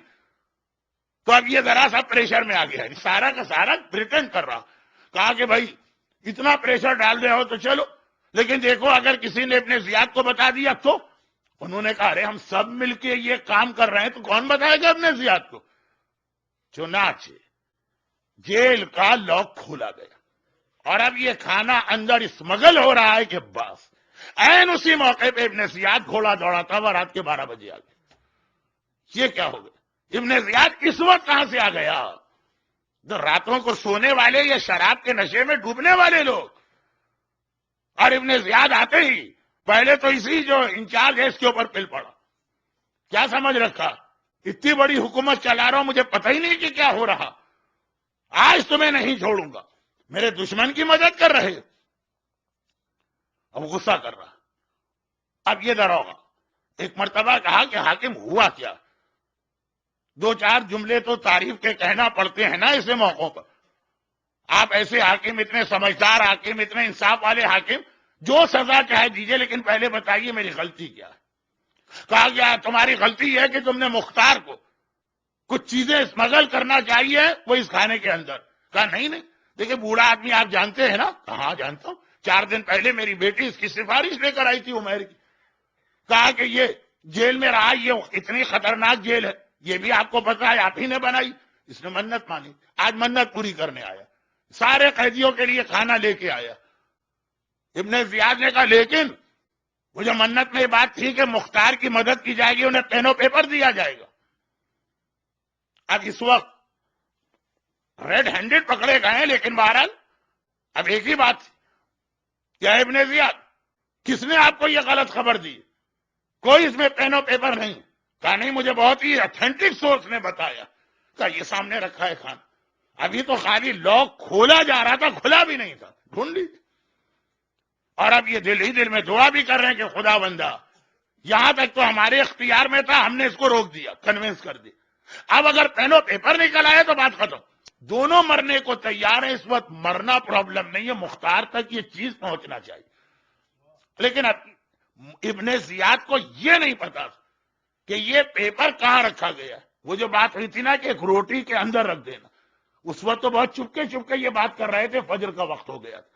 تو اب یہ ذرا سا پریشر میں آ گیا، سارا کا سارا پریٹینڈ کر رہا۔ کہا کہ بھائی اتنا پریشر ڈال رہے ہو تو چلو، لیکن دیکھو اگر کسی نے اپنے زیاد کو بتا دیا تو؟ انہوں نے کہا ارے ہم سب مل کے یہ کام کر رہے ہیں تو کون بتائے گا اپنے زیاد کو؟ چنانچہ جیل کا لاک کھولا گیا، اور اب یہ کھانا اندر اسمگل ہو رہا ہے کہ بس این اسی موقع پہ ابن زیاد گھوڑا دوڑا تھا وہ رات کے 12 بجے آ گیا۔ یہ کیا ہو گیا؟ ابن زیاد اس وقت کہاں سے آ گیا؟ راتوں کو سونے والے یا شراب کے نشے میں ڈوبنے والے لوگ، اور ابن زیاد آتے ہی پہلے تو اسی جو انچارج ہے اس کے اوپر پل پڑا۔ کیا سمجھ رکھا اتنی بڑی حکومت چلا رہا ہوں، مجھے پتہ ہی نہیں کہ کیا ہو رہا، آج تمہیں نہیں چھوڑوں گا، میرے دشمن کی مدد کر رہے۔ اب غصہ کر رہا۔ اب یہ دروغہ ایک مرتبہ کہا کہ حاکم ہوا کیا، 2-4 جملے تو تعریف کے کہنا پڑتے ہیں نا ایسے موقعوں پر۔ آپ ایسے حاکم، اتنے سمجھدار حاکم، اتنے انصاف والے حاکم، جو سزا چاہے دیجیے، لیکن پہلے بتائیے میری غلطی کیا ہے. کہا گیا تمہاری غلطی ہے کہ تم نے مختار کو کچھ چیزیں اسمگل کرنا چاہیے وہ اس کھانے کے اندر. کہا نہیں نہیں، دیکھیں بوڑھا آدمی آپ جانتے ہیں نا. کہاں جانتا ہوں، 4 دن پہلے میری بیٹی اس کی سفارش لے کر آئی تھی عمیر کی. کہا کہ یہ جیل میں رہا، یہ اتنی خطرناک جیل ہے، یہ بھی آپ کو پتا ہے، آپ ہی نے بنائی. اس نے منت مانی، آج منت پوری کرنے آیا، سارے قیدیوں کے لیے کھانا لے کے آیا. ابن زیاد نے کہا لیکن وہ جو منت میں یہ بات تھی کہ مختار کی مدد کی جائے گی، انہیں پین و پیپر دیا جائے گا. اب اس وقت ریڈ ہینڈڈ پکڑے گئے ہیں، لیکن بہرحال اب ایک ہی بات تھی، کیا ابن زیاد کس نے آپ کو یہ غلط خبر دی؟ کوئی اس میں پین و پیپر نہیں. کہا نہیں، مجھے بہت ہی اتھینٹک سورس نے بتایا. کہا یہ سامنے رکھا ہے کھانا، ابھی تو خالی لاک کھولا جا رہا تھا، کھلا بھی نہیں تھا، ڈھونڈ لی. اور اب یہ دل ہی دل میں دعا بھی کر رہے ہیں کہ خدا بندہ، یہاں تک تو ہمارے اختیار میں تھا، ہم نے اس کو روک دیا، کنوینس کر دی. اب اگر پین و پیپر نکل آئے تو بات ختم. دونوں مرنے کو تیار ہیں. اس وقت مرنا پرابلم نہیں ہے، مختار تک یہ چیز پہنچنا چاہیے. لیکن ابن زیاد کو یہ نہیں پتا کہ یہ پیپر کہاں رکھا گیا. وہ جو بات ہوئی تھی نا کہ ایک روٹی کے اندر رکھ دینا، اس وقت تو بہت چپکے چپکے یہ بات کر رہے تھے، فجر کا وقت ہو گیا تھا.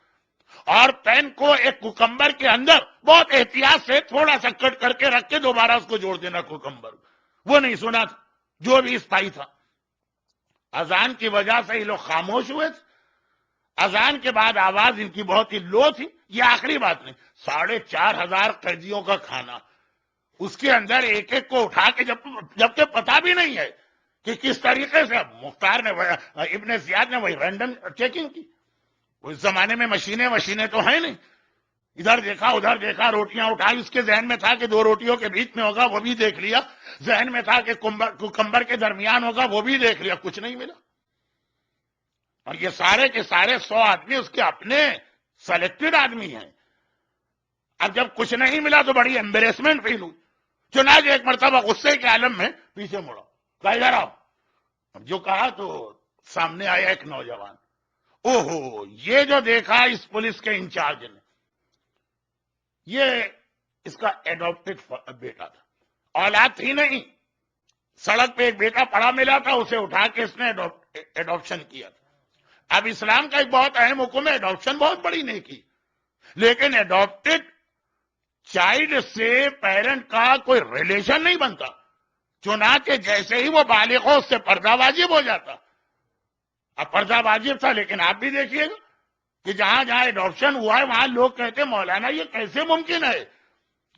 اور پین کو ایک کوکمبر کے اندر بہت احتیاط سے تھوڑا سا کٹ کر کے رکھ کے دوبارہ اس کو جوڑ دینا کوکمبر. وہ نہیں سنا تھا جو بھی اسپائی تھا. اذان کی وجہ سے یہ لوگ خاموش ہوئے تھے. اذان کے بعد آواز ان کی بہت ہی لو تھی. یہ آخری بات نہیں، 4,500 قیدیوں کا کھانا، اس کے اندر ایک ایک کو اٹھا کے جبکہ پتا بھی نہیں ہے کہ کس طریقے سے. مختار نے، ابن زیاد نے وہی رینڈم چیکنگ کی. اس زمانے میں مشینیں تو ہیں نہیں. ادھر دیکھا ادھر دیکھا، روٹیاں اٹھائی، اس کے ذہن میں تھا کہ 2 روٹیوں کے بیچ میں ہوگا، وہ بھی دیکھ لیا. ذہن میں تھا کہ کمبر کے درمیان ہوگا، وہ بھی دیکھ لیا، کچھ نہیں ملا. اور یہ سارے کے سارے 100 آدمی اس کے اپنے سلیکٹڈ آدمی ہیں. اب جب کچھ نہیں ملا تو بڑی ایمبیریسمنٹ فیل ہوئی. چنانچہ ایک مرتبہ غصے کے عالم میں پیچھے مڑا، کہا ادھر آؤ. اب جو کہا تو سامنے آیا ایک نوجوان. اوہو، یہ جو دیکھا اس پولیس کے انچارج نے، یہ اس کا ایڈاپٹڈ بیٹا تھا. اولاد تھی نہیں، سڑک پہ ایک بیٹا پڑا ملا تھا، اسے اٹھا کے اس نے ایڈاپشن کیا تھا. اب اسلام کا ایک بہت اہم حکم ہے ایڈاپشن، بہت بڑی نیکی، لیکن ایڈاپٹڈ چائلڈ سے پیرنٹ کا کوئی ریلیشن نہیں بنتا. چنانچہ جیسے ہی وہ بالغ ہو اس سے پردہ واجب ہو جاتا. اب پردہ واجب تھا، لیکن آپ بھی دیکھیے گا کہ جہاں جہاں ایڈاپشن ہوا ہے وہاں لوگ کہتے ہیں مولانا یہ کیسے ممکن ہے؟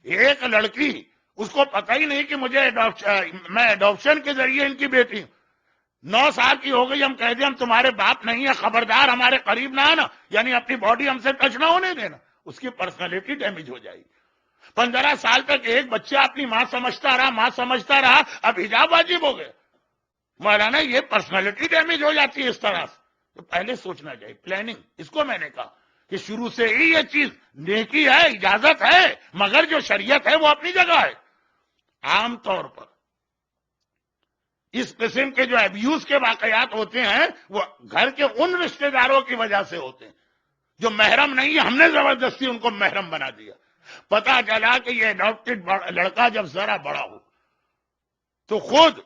ایک لڑکی، اس کو پتہ ہی نہیں کہ میں ایڈاپشن کے ذریعے ان کی بیٹی ہوں. 9 سال کی ہو گئی، ہم کہہ دیں ہم تمہارے باپ نہیں ہیں، خبردار ہمارے قریب نہ آنا، یعنی اپنی باڈی ہم سے ٹچ نہ ہونے دینا. اس کی پرسنالٹی ڈیمیج ہو جائے گی. 15 سال تک ایک بچہ اپنی ماں سمجھتا رہا، اب حجاب واجب ہو گئے. مولانا یہ پرسنالٹی ڈیمیج ہو جاتی ہے اس طرح سے. تو پہلے سوچنا چاہیے، پلاننگ. اس کو میں نے کہا کہ شروع سے ہی یہ چیز نیکی ہے، اجازت ہے، مگر جو شریعت ہے وہ اپنی جگہ ہے. عام طور پر اس قسم کے جو ابیوز کے واقعات ہوتے ہیں وہ گھر کے ان رشتہ داروں کی وجہ سے ہوتے ہیں جو محرم نہیں ہے. ہم نے زبردستی ان کو محرم بنا دیا. پتا چلا کہ یہ ایڈاپٹڈ لڑکا جب ذرا بڑا ہو تو خود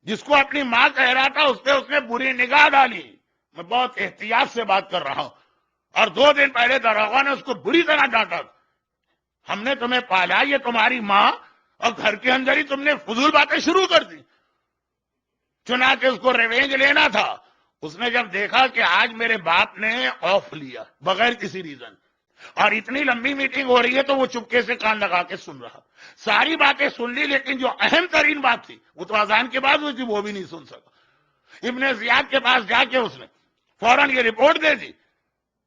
جس کو اپنی ماں کہہ رہا تھا اس پہ اس نے بری نگاہ ڈالی. میں بہت احتیاط سے بات کر رہا ہوں. اور 2 دن پہلے داروغہ نے اس کو بری طرح ڈانٹا. ہم نے تمہیں پالا، یہ تمہاری ماں، اور گھر کے اندر ہی تم نے فضول باتیں شروع کر دی. چنانچہ اس کو ریونج لینا تھا. اس نے جب دیکھا کہ آج میرے باپ نے آف لیا بغیر کسی ریزن، اور اتنی لمبی میٹنگ ہو رہی ہے، تو وہ چپکے سے کان لگا کے سن رہا. ساری باتیں سن لی، لیکن جو اہم ترین بات تھی وہ تو اذان کے بعد ہوئی تھی، وہ بھی نہیں سن سکا. ابن زیاد کے پاس جا کے اس نے فوراً یہ رپورٹ دے دی،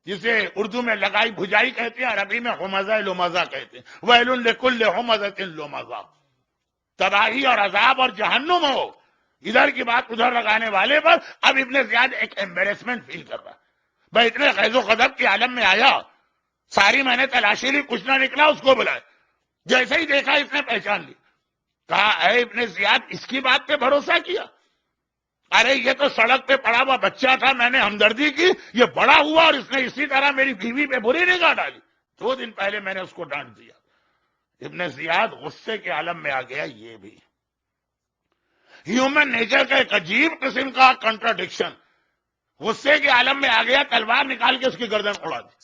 جسے اردو میں لگائی بھجائی کہتے ہیں، عربی میں ہمزہ لمزہ کہتے ہیں. ویل لکل ہمزۃ لمزہ، تباہی اور عذاب اور جہنم ہو ادھر کی بات ادھر لگانے والے پر. اب ابن زیاد ایک ایمبیرسمنٹ فیل کر رہا ہے. بھائی اتنے خیز و غضب کے عالم میں آیا، ساری میں نے تلاشی لی، کچھ نہ نکلا. اس کو بلائے، جیسے ہی دیکھا اس نے پہچان لی. کہا اے ابن زیاد، اس کی بات پہ بھروسہ کیا؟ ارے یہ تو سڑک پہ پڑا ہوا بچہ تھا، میں نے ہمدردی کی، یہ بڑا ہوا اور اس نے اسی طرح میری بیوی پہ بری نگاہ ڈالی، 2 دن پہلے میں نے اس کو ڈانٹ دیا۔ ابن زیاد غصے کے عالم میں آ گیا۔ یہ بھی ہیومن نیچر کا ایک عجیب قسم کا کنٹراڈکشن، غصے کے عالم میں آ گیا، تلوار نکال کے اس کی گردن اڑا دی۔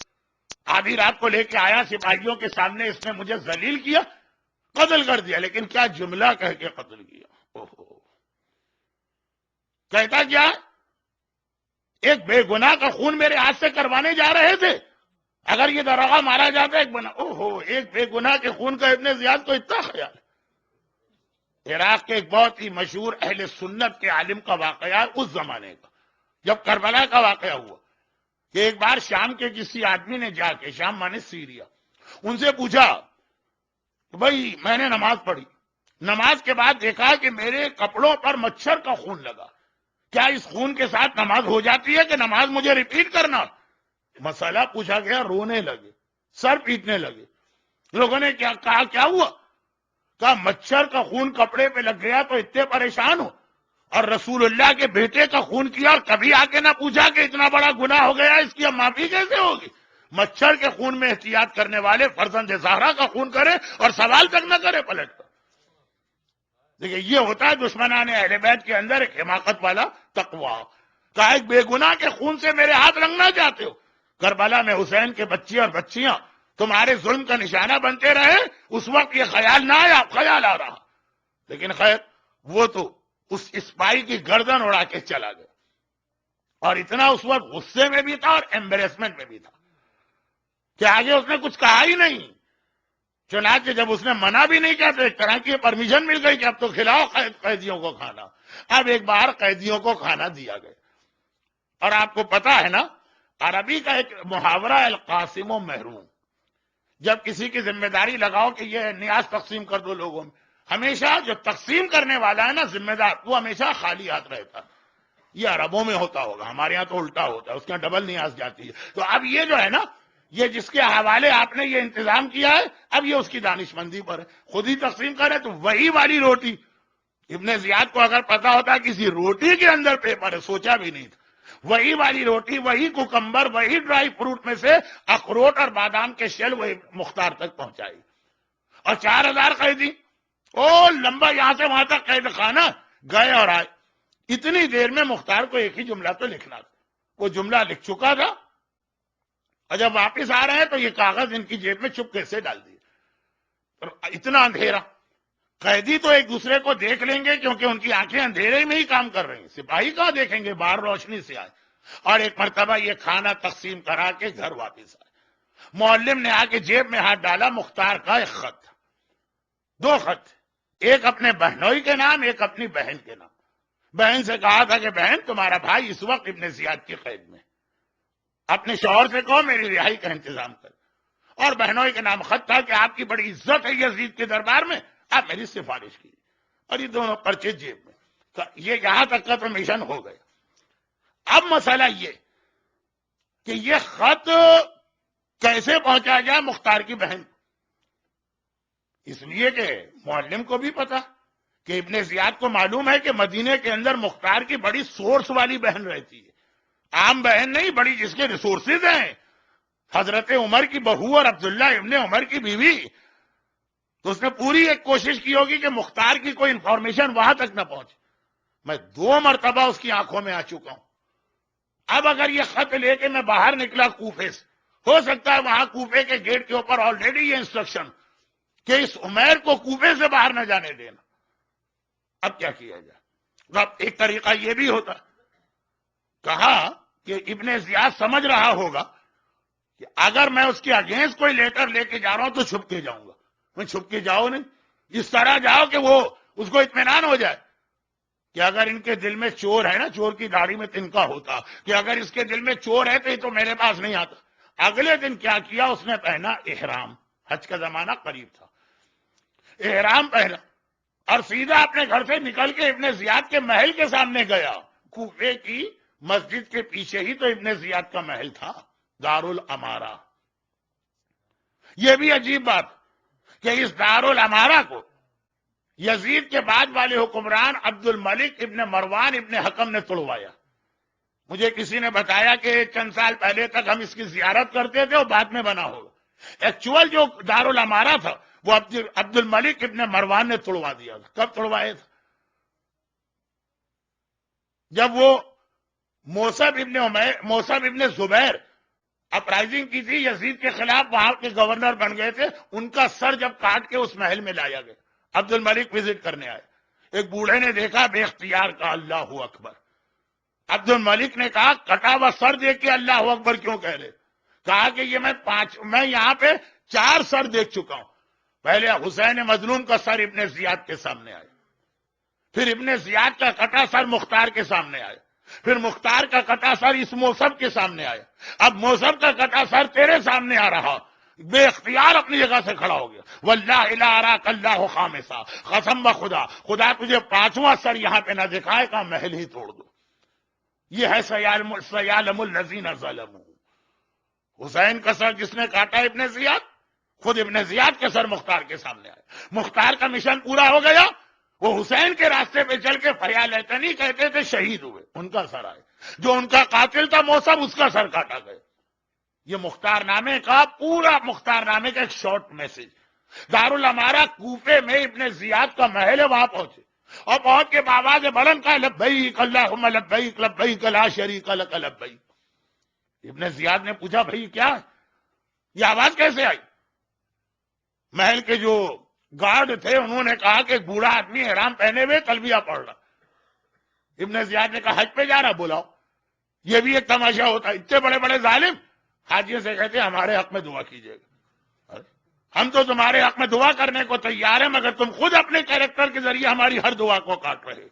آدھی رات کو لے کے آیا سپاہیوں کے سامنے، اس نے مجھے ذلیل کیا، قتل کر دیا، لیکن کیا جملہ کہہ کے قتل کیا۔ اوہو، کہتا کیا؟ ایک بے گناہ کا خون میرے ہاتھ سے کروانے جا رہے تھے، اگر یہ داروغہ مارا جاتا ایک بے گناہ کے خون کا ابن زیاد کو اتنا خیال۔ عراق کے ایک بہت ہی مشہور اہل سنت کے عالم کا واقعہ اس زمانے کا، جب کربلا کا واقعہ ہوا، کہ ایک بار شام کے کسی آدمی نے جا کے، شام مانے سیریا، ان سے پوچھا بھائی میں نے نماز پڑھی، نماز کے بعد دیکھا کہ میرے کپڑوں پر مچھر کا خون لگا، کیا اس خون کے ساتھ نماز ہو جاتی ہے کہ نماز مجھے ریپیٹ کرنا؟ مسئلہ پوچھا گیا، رونے لگے، سر پیٹنے لگے۔ لوگوں نے کیا کہا، کیا ہوا؟ کہا مچھر کا خون کپڑے پہ لگ گیا تو اتنے پریشان ہو، اور رسول اللہ کے بیٹے کا خون کیا اور کبھی آ کے نہ پوچھا کہ اتنا بڑا گناہ ہو گیا، اس کی اب معافی کیسے ہوگی؟ مچھر کے خون میں احتیاط کرنے والے فرزند زہرا کا خون کرے اور سوال تک نہ کرے پلٹ کر۔ دیکھیں یہ ہوتا ہے دشمنان اہل بیت کے اندر ایک حماقت والا تقوی۔ کہا ایک بے گناہ کے خون سے میرے ہاتھ رنگنا چاہتے ہو؟ کربلا میں حسین کے بچے اور بچیاں تمہارے ظلم کا نشانہ بنتے رہے، اس وقت یہ خیال نہ آیا، خیال آ رہا، لیکن خیر وہ تو اس اسپائی کی گردن اڑا کے چلا گیا، اور اتنا اس وقت غصے میں بھی تھا اور ایمبریسمنٹ میں بھی تھا کہ آگے اس نے کچھ کہا ہی نہیں۔ چنانچہ جب اس نے منع بھی نہیں کیا تو ایک طرح کی پرمیشن مل گئی کہ اب تو کھلاؤ قیدیوں کو کھانا۔ اب ایک بار قیدیوں کو کھانا دیا گیا، اور آپ کو پتا ہے نا عربی کا ایک محاورہ القاسم و محروم، جب کسی کی ذمہ داری لگاؤ کہ یہ نیاز تقسیم کر دو لوگوں میں، ہمیشہ جو تقسیم کرنے والا ہے نا ذمہ دار، وہ ہمیشہ خالی ہاتھ رہتا۔ یہ عربوں میں ہوتا ہوگا، ہمارے ہاں تو الٹا ہوتا ہے، اس کے ڈبل نیاز جاتی ہے۔ تو اب یہ جو ہے نا، یہ جس کے حوالے آپ نے یہ انتظام کیا ہے، اب یہ اس کی دانش مندی پر ہے، خود ہی تقسیم کرے۔ تو وہی والی روٹی ابن زیاد کو اگر پتا ہوتا کسی روٹی کے اندر پیپر ہے، سوچا بھی نہیں تھا، وہی والی روٹی، وہی کوکمبر، وہی ڈرائی فروٹ میں سے اخروٹ اور بادام کے شیل وہی مختار تک پہنچائی، اور 4000 قیدی لمبا یہاں سے وہاں تک قید خانہ گئے اور آئے۔ اتنی دیر میں مختار کو ایک ہی جملہ تو لکھنا تھا، وہ جملہ لکھ چکا تھا، اور جب واپس آ رہے ہیں تو یہ کاغذ ان کی جیب میں چپکے سے ڈال دیے۔ اتنا اندھیرا، قیدی تو ایک دوسرے کو دیکھ لیں گے کیونکہ ان کی آنکھیں اندھیرے میں ہی کام کر رہی ہیں، سپاہی کہاں دیکھیں گے، باہر روشنی سے آئے۔ اور ایک مرتبہ یہ کھانا تقسیم کرا کے گھر واپس آئے، معلم نے آ کے جیب میں ہاتھ ڈالا، مختار کا ایک خط تھا، 2 خط، ایک اپنے بہنوئی کے نام، ایک اپنی بہن کے نام۔ بہن سے کہا تھا کہ بہن تمہارا بھائی اس وقت ابن زیاد کی قید میں، اپنے شوہر سے کہو میری رہائی کا انتظام کر۔ اور بہنوئی کے نام خط تھا کہ آپ کی بڑی عزت ہے یزید کے دربار میں، آپ میری سفارش کی، اور یہ دونوں پرچے جیب میں۔ یہ یہاں تک کا تو مشن ہو گیا۔ اب مسئلہ یہ کہ یہ خط کیسے پہنچا جائے مختار کی بہن، اس لیے کہ معلم کو بھی پتا کہ ابن زیاد کو معلوم ہے کہ مدینے کے اندر مختار کی بڑی سورس والی بہن رہتی ہے، عام بہن نہیں، بڑی جس کے ریسورسز ہیں، حضرت عمر کی بہو اور عبداللہ ابن عمر کی بیوی۔ تو اس نے پوری ایک کوشش کی ہوگی کہ مختار کی کوئی انفارمیشن وہاں تک نہ پہنچے۔ میں 2 مرتبہ اس کی آنکھوں میں آ چکا ہوں۔ اب اگر یہ خط لے کے میں باہر نکلا کوفے سے، ہو سکتا ہے وہاں کوفے کے گیٹ کے اوپر آلریڈی یہ انسٹرکشن کہ اس عمیر کو کوفے سے باہر نہ جانے دینا۔ اب کیا کیا جائے؟ اب ایک طریقہ یہ بھی ہوتا، کہا کہ ابن زیاد سمجھ رہا ہوگا کہ اگر میں اس کے اگینسٹ کوئی لیٹر لے کے جا رہا ہوں تو چھپ کے جاؤں گا۔ میں چھپ کے جاؤ نہیں، اس طرح جاؤ کہ وہ اس کو اطمینان ہو جائے کہ اگر ان کے دل میں چور ہے نا، چور کی داڑھی میں تنکا ہوتا، کہ اگر اس کے دل میں چور ہے تو یہ تو میرے پاس نہیں آتا۔ اگلے دن کیا کیا اس نے؟ پہنا احرام، حج کا زمانہ قریب تھا، احرام پہنا اور سیدھا اپنے گھر سے نکل کے ابن زیاد کے محل کے سامنے گیا۔ کوفے کی مسجد کے پیچھے ہی تو ابن زیاد کا محل تھا، دارالامارہ۔ یہ بھی عجیب بات کہ اس دارالامارہ کو یزید کے بعد والے حکمران عبد الملک ابن مروان ابن حکم نے توڑوایا. مجھے کسی نے بتایا کہ چند سال پہلے تک ہم اس کی زیارت کرتے تھے اور بعد میں بنا ہوگا. ایکچوئل جو دارالامارہ تھا وہ عبد الملک ابن مروان نے توڑوا دیا. کب توڑوائے تھا؟ جب وہ موسب ابن زبیر اپرائزنگ کی تھی یزید کے خلاف، وہاں کے گورنر بن گئے تھے، ان کا سر جب کاٹ کے اس محل میں لایا گیا. عبد الملک وزٹ کرنے آئے، ایک بوڑھے نے دیکھا، بے اختیار کہا اللہ اکبر. عبد الملک نے کہا کٹا ہوا سر دیکھ کے اللہ اکبر کیوں کہہ رہے؟ کہا کہ یہ میں یہاں پہ 4 سر دیکھ چکا ہوں. پہلے حسین مظلوم کا سر ابن زیاد کے سامنے آئے، پھر ابن زیاد کا کٹا سر مختار کے سامنے آئے، پھر مختار کا کٹا سر اس موسب کے سامنے آیا، اب موسب کا کٹا سر تیرے سامنے آ رہا. بے اختیار اپنی جگہ سے کھڑا ہو گیا. واللہ لا اراک اللہ خامسا، قسم بخدا خدا تجھے 5واں سر یہاں پہ نہ دکھائے گا، محل ہی توڑ دو. یہ ہے سیعلم الذین ظلموا. حسین کا سر جس نے کاٹا ابن زیاد، خود ابن زیاد کے سر مختار کے سامنے آئے. مختار کا مشن پورا ہو گیا، وہ حسین کے راستے پہ چل کے فیالتنی کہتے تھے، شہید ہوئے، ان کا سر آئے. جو ان کا قاتل تھا موسب، اس کا سر کاٹا گیا. یہ مختار نامے کا پورا مختار نامے کا ایک شارٹ میسج. دارالامارہ کوفے میں ابن زیاد کا محل ہے، وہاں پہنچے اور پہنچ کے بآواز بلند کہا لبیک اللہم لبیک لبیک لا شریک لک لبیک. ابن زیاد نے پوچھا بھائی کیا ہے؟ یہ آواز کیسے آئی؟ محل کے جو گارڈ تھے انہوں نے کہا کہ بوڑھا آدمی احرام پہنے ہوئے تلبیہ پڑھ رہا. ابن زیاد نے کہا حج پہ جا رہا، بلاؤ. یہ بھی ایک تماشا ہوتا ہے. اتنے بڑے بڑے ظالم حاجی سے کہتے ہیں ہمارے حق میں دعا کیجیے گا. ہم تو تمہارے حق میں دعا کرنے کو تیار ہیں، مگر تم خود اپنے کیریکٹر کے ذریعے ہماری ہر دعا کو کاٹ رہے.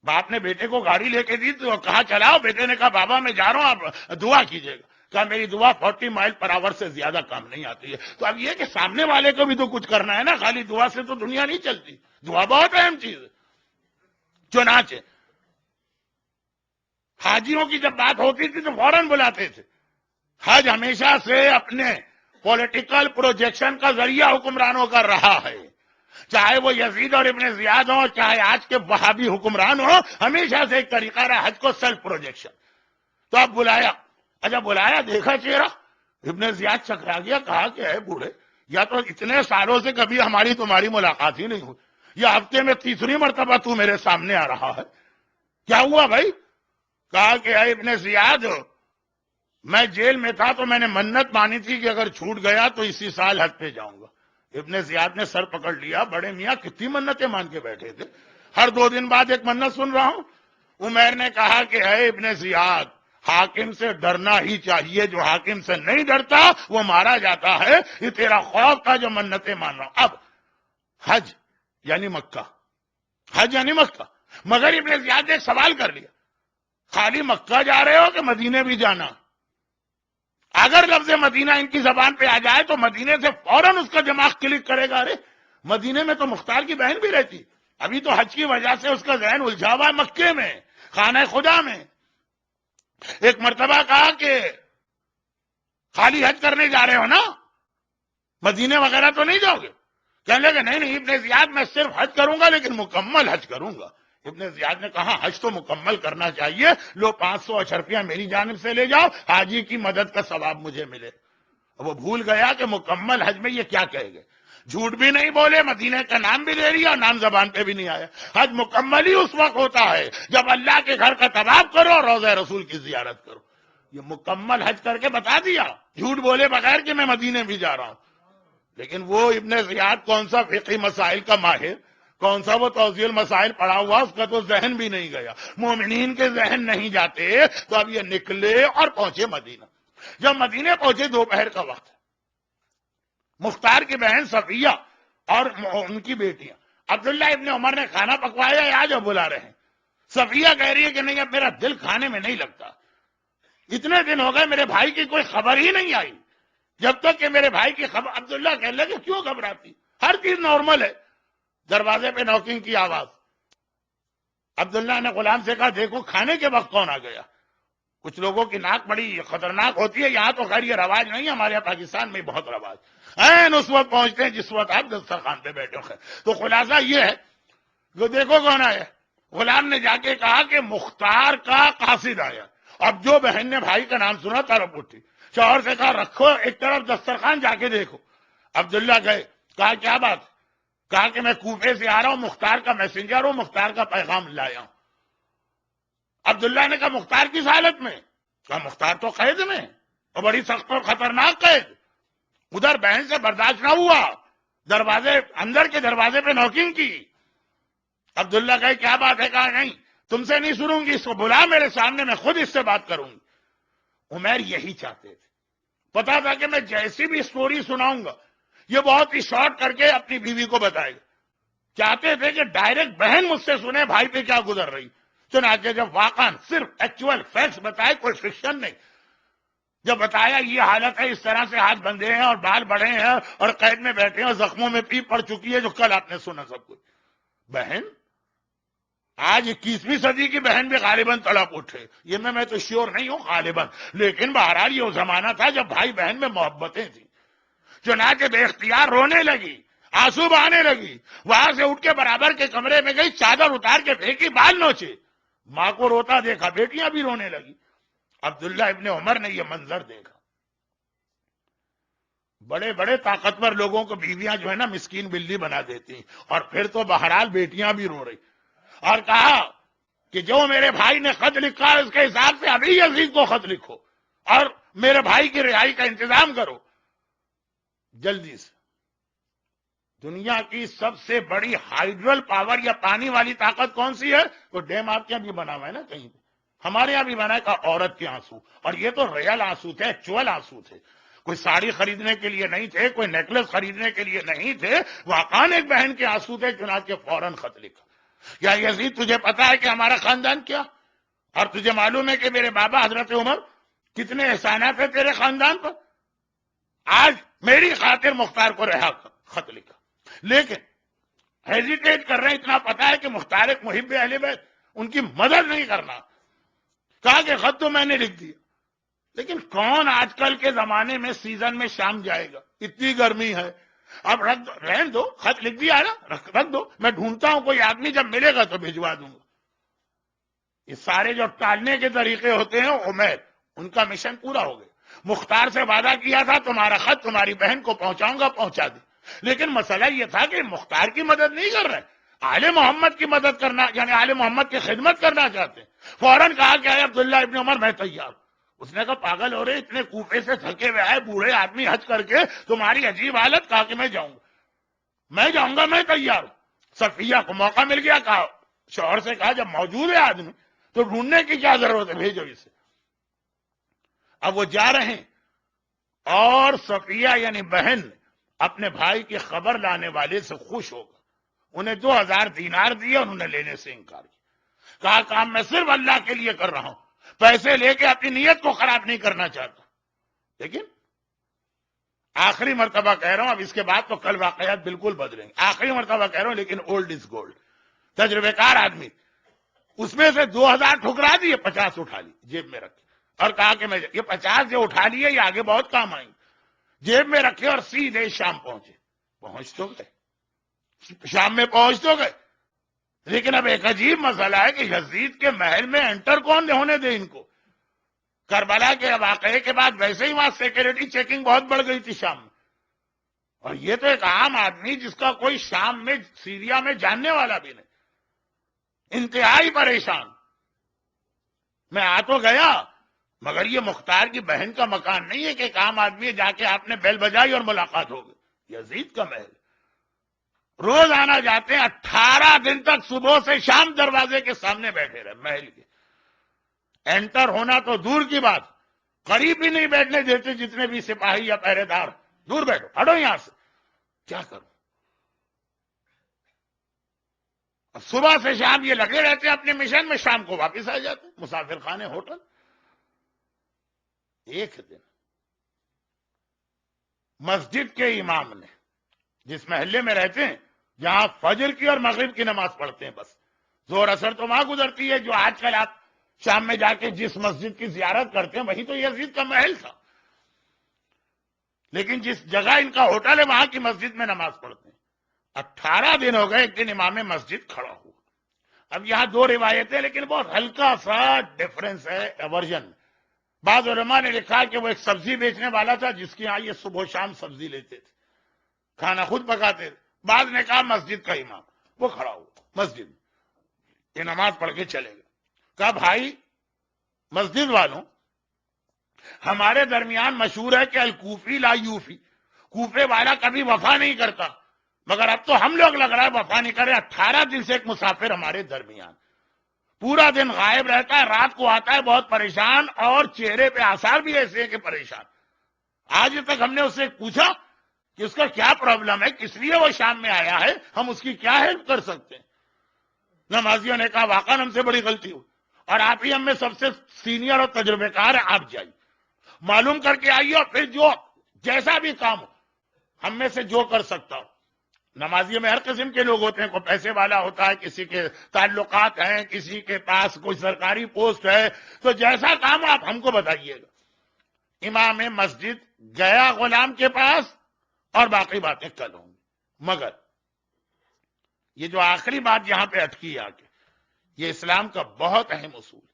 باپ نے بیٹے کو گاڑی لے کے دی تو کہا چلاؤ. بیٹے نے کہا بابا میں جا رہا ہوں، آپ دعا کیجیے گا. کہا میری دعا 40 مائل پر آور سے زیادہ کام نہیں آتی ہے. تو اب یہ کہ سامنے والے کو بھی تو کچھ کرنا ہے نا، خالی دعا سے تو دنیا نہیں چلتی. دعا بہت اہم چیز ہے. چنانچہ حاجیوں کی جب بات ہوتی تھی تو فوراً بلاتے تھے. حج ہمیشہ سے اپنے پولیٹیکل پروجیکشن کا ذریعہ حکمرانوں کا رہا ہے، چاہے وہ یزید اور ابن زیاد ہوں، چاہے آج کے وہابی حکمران ہوں، ہمیشہ سے ایک طریقہ رہا حج کو سیلف پروجیکشن. تو اب بلایا، اچھا بلایا، دیکھا چہرہ، ابن زیاد چکرا گیا. کہا کہ اے بوڑھے، یا تو اتنے سالوں سے کبھی ہماری تمہاری ملاقات ہی نہیں ہوئی، یا ہفتے میں 3 مرتبہ تو میرے سامنے آ رہا ہے، کیا ہوا بھائی؟ کہا کہ اے ابن زیاد، میں جیل میں تھا تو میں نے منت مانی تھی کہ اگر چھوٹ گیا تو اسی سال حج پہ جاؤں گا. ابن زیاد نے سر پکڑ لیا. بڑے میاں کتنی منتیں مان کے بیٹھے تھے، ہر 2 دن بعد ایک منت سن رہا ہوں. عمیر نے کہا کہ اے ابن زیاد، حاکم سے ڈرنا ہی چاہیے، جو حاکم سے نہیں ڈرتا وہ مارا جاتا ہے. یہ تیرا خوف تھا جو منتیں مان رہا ہوں. اب حج یعنی مکہ، حج یعنی مکہ. مگر ابن زیاد نے ایک سوال کر لیا، خالی مکہ جا رہے ہو کہ مدینے بھی جانا؟ اگر لفظ مدینہ ان کی زبان پہ آ جائے تو مدینے سے فوراً اس کا دماغ کلک کرے گا، ارے مدینے میں تو مختار کی بہن بھی رہتی، ابھی تو حج کی وجہ سے اس کا ذہن الجھا ہوا ہے مکے میں، خانہ خدا میں. ایک مرتبہ کہا کہ خالی حج کرنے جا رہے ہو نا، مدینے وغیرہ تو نہیں جاؤ گے؟ کہنے لگے نہیں ابن زیاد، میں صرف حج کروں گا لیکن مکمل حج کروں گا. ابن زیاد نے کہا حج تو مکمل کرنا چاہیے، لو 500 اشرفیہ میری جانب سے لے جاؤ، حاجی کی مدد کا ثواب مجھے ملے. وہ بھول گیا کہ مکمل حج میں یہ کیا کہے گے. جھوٹ بھی نہیں بولے، مدینے کا نام بھی لے لیا، نام زبان پہ بھی نہیں آیا. حج مکمل ہی اس وقت ہوتا ہے جب اللہ کے گھر کا طواف کرو اور روضہ رسول کی زیارت کرو. یہ مکمل حج کر کے بتا دیا، جھوٹ بولے بغیر کہ میں مدینے بھی جا رہا ہوں. لیکن وہ ابن زیاد کون سا فقہی مسائل کا ماہر، کون سا وہ توضیح المسائل پڑھا ہوا، اس کا تو ذہن بھی نہیں گیا. مومنین کے ذہن نہیں جاتے. تو اب یہ نکلے اور پہنچے مدینہ. جب مدینے پہنچے دوپہر کا وقت، مختار کی بہن صفیہ اور ان کی بیٹیاں عبداللہ ابن عمر نے کھانا پکوایا، آج اب بلا رہے ہیں. صفیہ کہہ رہی ہے کہ نہیں اب میرا دل کھانے میں نہیں لگتا، اتنے دن ہو گئے میرے بھائی کی کوئی خبر ہی نہیں آئی. جب تک کہ میرے بھائی کی خبر، عبداللہ کہنے لگے کیوں گھبراتی، ہر چیز نارمل ہے. دروازے پہ نوکنگ کی آواز. عبداللہ نے غلام سے کہا دیکھو کھانے کے وقت کون آ گیا. کچھ لوگوں کی ناک بڑی خطرناک ہوتی ہے، یہاں تو خیر یہ رواج نہیں، ہمارے یہاں پاکستان میں بہت رواج. این اس وقت پہنچتے ہیں جس وقت آپ دسترخوان پہ بیٹھے ہیں. تو خلاصہ یہ ہے کہ دیکھو کون آیا. غلام نے جا کے کہا کہ مختار کا قاصد آیا. اب جو بہن نے بھائی کا نام سنا طرف اٹھی, شوہر سے کہا رکھو ایک طرف دسترخوان, جا کے دیکھو. عبداللہ گئے, کہا کیا بات؟ کہا کہ میں کوفے سے آ رہا ہوں, مختار کا میسنجر ہوں, مختار کا پیغام لایا ہوں. عبداللہ نے کہا مختار کس حالت میں؟ کہا مختار تو قید میں, اور بڑی سخت اور خطرناک قید. ادھر بہن سے برداشت نہ ہوا, دروازے اندر کے دروازے پہ نوکنگ کی. عبداللہ کہے کیا بات ہے؟ کہا نہیں تم سے نہیں سنوں گی, اس کو بلا میرے سامنے, میں خود اس سے بات کروں گی. عمیر یہی چاہتے تھے, پتا تھا کہ میں جیسی بھی سٹوری سناؤں گا یہ بہت ہی شارٹ کر کے اپنی بیوی کو بتائے گا. چاہتے تھے کہ ڈائریکٹ بہن مجھ سے سنے بھائی پہ کیا گزر رہی. چنانچہ جب واقعا صرف ایکچوئل فیکٹس بتائے, کوئی فکشن نہیں, جب بتایا یہ حالت ہے, اس طرح سے ہاتھ بندھے ہیں اور بال بڑے ہیں اور قید میں بیٹھے ہیں اور زخموں میں پیپ پڑ چکی ہے, جو کل آپ نے سنا سب کچھ. بہن آج 21ویں صدی کی بہن بھی غالباً تڑپ اٹھے, یہ میں تو شیور نہیں ہوں غالباً, لیکن بہرحال یہ زمانہ تھا جب بھائی بہن میں محبتیں تھیں. چنانچہ بے اختیار رونے لگی, آنسو بہانے لگی, وہاں سے اٹھ کے برابر کے کمرے میں گئی, چادر اتار کے پھینکی, بال نوچے. ماں کو روتا دیکھا, بیٹیاں بھی رونے لگی. عبداللہ ابن عمر نے یہ منظر دیکھا. بڑے بڑے طاقتور لوگوں کو بیویاں جو ہے نا مسکین بلی بنا دیتی, اور پھر تو بہرحال بیٹیاں بھی رو رہی, اور کہا کہ جو میرے بھائی نے خط لکھا ہے اس کے حساب سے ابھی یزید کو خط لکھو اور میرے بھائی کی رہائی کا انتظام کرو جلدی سے. دنیا کی سب سے بڑی ہائیڈرل پاور یا پانی والی طاقت کون سی ہے؟ تو ڈیم آپ کے یہاں بھی بنا ہوا ہے نا کہیں پہ, ہمارے یہاں بھی بنا ہے, کہ عورت کے آنسو. اور یہ تو ریئل آنسو تھے, ایکچوئل آنسو تھے, کوئی ساڑی خریدنے کے لیے نہیں تھے, کوئی نیکلس خریدنے کے لیے نہیں تھے, واقعاً ایک بہن کے آنسو تھے. چنانچہ فوراً خط لکھا, یا یزید تجھے پتا ہے کہ ہمارا خاندان کیا, اور تجھے معلوم ہے کہ میرے بابا حضرت عمر کتنے احسانات ہیں تیرے خاندان پر, آج میری خاطر مختار کو رہا کر. خط لکھا, لیکن ہیزیٹیٹ کر رہے ہیں, اتنا پتا ہے کہ مختار ایک محب اہل بیت, ان کی مدد نہیں کرنا. کہا کہ خط تو میں نے لکھ دیا, لیکن کون آج کل کے زمانے میں سیزن میں شام جائے گا, اتنی گرمی ہے, اب رکھ دو, رہن دو, خط لکھ دیا نا, رکھ دو, میں ڈھونڈتا ہوں کوئی آدمی, جب ملے گا تو بھجوا دوں گا. یہ سارے جو ٹالنے کے طریقے ہوتے ہیں عمیر, ان کا مشن پورا ہو گیا. مختار سے وعدہ کیا تھا تمہارا خط تمہاری بہن کو پہنچاؤں گا, پہنچا دے, لیکن مسئلہ یہ تھا کہ مختار کی مدد نہیں کر رہے, آل محمد کی مدد کرنا, یعنی آل محمد کی خدمت کرنا چاہتے ہیں. فوراً کہا کہ عبداللہ ابن عمر میں تیار ہوں. اس نے کہا پاگل ہو رہے, اتنے کوفے سے تھکے ہوئے آئے بوڑھے آدمی حج کر کے, تمہاری عجیب حالت. کہا کہ میں جاؤں گا, میں تیار ہوں. صفیہ کو موقع مل گیا, کہا شوہر سے کہا جب موجود ہے آدمی تو ڈھونڈنے کی کیا ضرورت ہے, بھیجو اسے. اب وہ جا رہے ہیں, اور صفیہ یعنی بہن اپنے بھائی کی خبر لانے والے سے خوش ہو گا, انہیں 2000 دینار دیے اور انہیں لینے سے انکار کیا. کہا کام میں صرف اللہ کے لیے کر رہا ہوں, پیسے لے کے اپنی نیت کو خراب نہیں کرنا چاہتا. لیکن آخری مرتبہ کہہ رہا ہوں, اب اس کے بعد تو کل واقعات بالکل بدلیں گے, آخری مرتبہ کہہ رہا ہوں, لیکن اولڈ از گولڈ, تجربے کار آدمی. اس میں سے 2000 ٹھکرا دیے, 50 اٹھا لی جیب میں رکھے, اور کہا کہ میں یہ 50 جو اٹھا لیے یہ آگے بہت کام آئیں گے. جیب میں رکھے اور سیدھے شام پہنچے. پہنچ تو گئے, شام میں پہنچ تو گئے, لیکن اب ایک عجیب مسئلہ ہے کہ یزید کے محل میں انٹر کون ہونے دے ان کو. کربلا کے واقعے کے بعد ویسے ہی وہاں سیکورٹی چیکنگ بہت بڑھ گئی تھی شام میں, اور یہ تو ایک عام آدمی جس کا کوئی شام میں سیریا میں جاننے والا بھی نہیں, انتہائی پریشان. میں آ تو گیا, مگر یہ مختار کی بہن کا مکان نہیں ہے کہ ایک عام آدمی جا کے آپ نے بیل بجائی اور ملاقات ہو گئی. یزید کا محل, روز آنا جاتے ہیں, 18 دن تک صبح سے شام دروازے کے سامنے بیٹھے رہے محل کے. انٹر ہونا تو دور کی بات, قریب بھی نہیں بیٹھنے دیتے جتنے بھی سپاہی یا پہرے دار, دور بیٹھو, ہٹو یہاں سے. کیا کروں, صبح سے شام یہ لگے رہتے اپنے مشن میں, شام کو واپس آ جاتے مسافر خانے ہوٹل. ایک دن مسجد کے امام نے, جس محلے میں رہتے ہیں جہاں فجر کی اور مغرب کی نماز پڑھتے ہیں, بس زور اثر تو وہاں گزرتی ہے, جو آج کل آپ شام میں جا کے جس مسجد کی زیارت کرتے ہیں وہی تو یزید کا محل تھا. لیکن جس جگہ ان کا ہوٹل ہے وہاں کی مسجد میں نماز پڑھتے ہیں. 18 دن ہو گئے، ایک دن امام مسجد کھڑا ہوا. اب یہاں دو روایتیں لیکن بہت ہلکا سا ڈفرنس ہے ورژن. بعض علماء نے لکھا کہ وہ ایک سبزی بیچنے والا تھا جس کے یہاں یہ صبح و شام سبزی لیتے تھے، کھانا خود پکاتے تھے. بعض نے کہا مسجد کا امام، وہ کھڑا ہوا مسجد میں، یہ نماز پڑھ کے چلے گئے. کہا بھائی مسجد والوں، ہمارے درمیان مشہور ہے کہ الکوفی لا یوفی، کوفے والا کبھی وفا نہیں کرتا، مگر اب تو ہم لوگ لگ رہا ہے وفا نہیں کرے. 18 دن سے ایک مسافر ہمارے درمیان پورا دن غائب رہتا ہے، رات کو آتا ہے بہت پریشان، اور چہرے پہ آثار بھی ایسے ہیں کہ پریشان. آج تک ہم نے اس سے پوچھا کہ اس کا کیا پرابلم ہے، کس لیے وہ شام میں آیا ہے، ہم اس کی کیا ہیلپ کر سکتے ہیں. نمازیوں نے کہا واقعا ہم سے بڑی غلطی ہوئی، اور آپ ہی ہم میں سب سے سینئر اور تجربے کار ہیں، آپ جائیے معلوم کر کے آئیے، اور پھر جو جیسا بھی کام ہو ہم میں سے جو کر سکتا ہو. نمازیوں میں ہر قسم کے لوگ ہوتے ہیں، کوئی پیسے والا ہوتا ہے، کسی کے تعلقات ہیں، کسی کے پاس کوئی سرکاری پوسٹ ہے، تو جیسا کام ہو آپ ہم کو بتائیے گا. امام مسجد گیا غلام کے پاس، اور باقی باتیں کل ہوں گی. مگر یہ جو آخری بات یہاں پہ اٹکی آ کے، یہ اسلام کا بہت اہم اصول،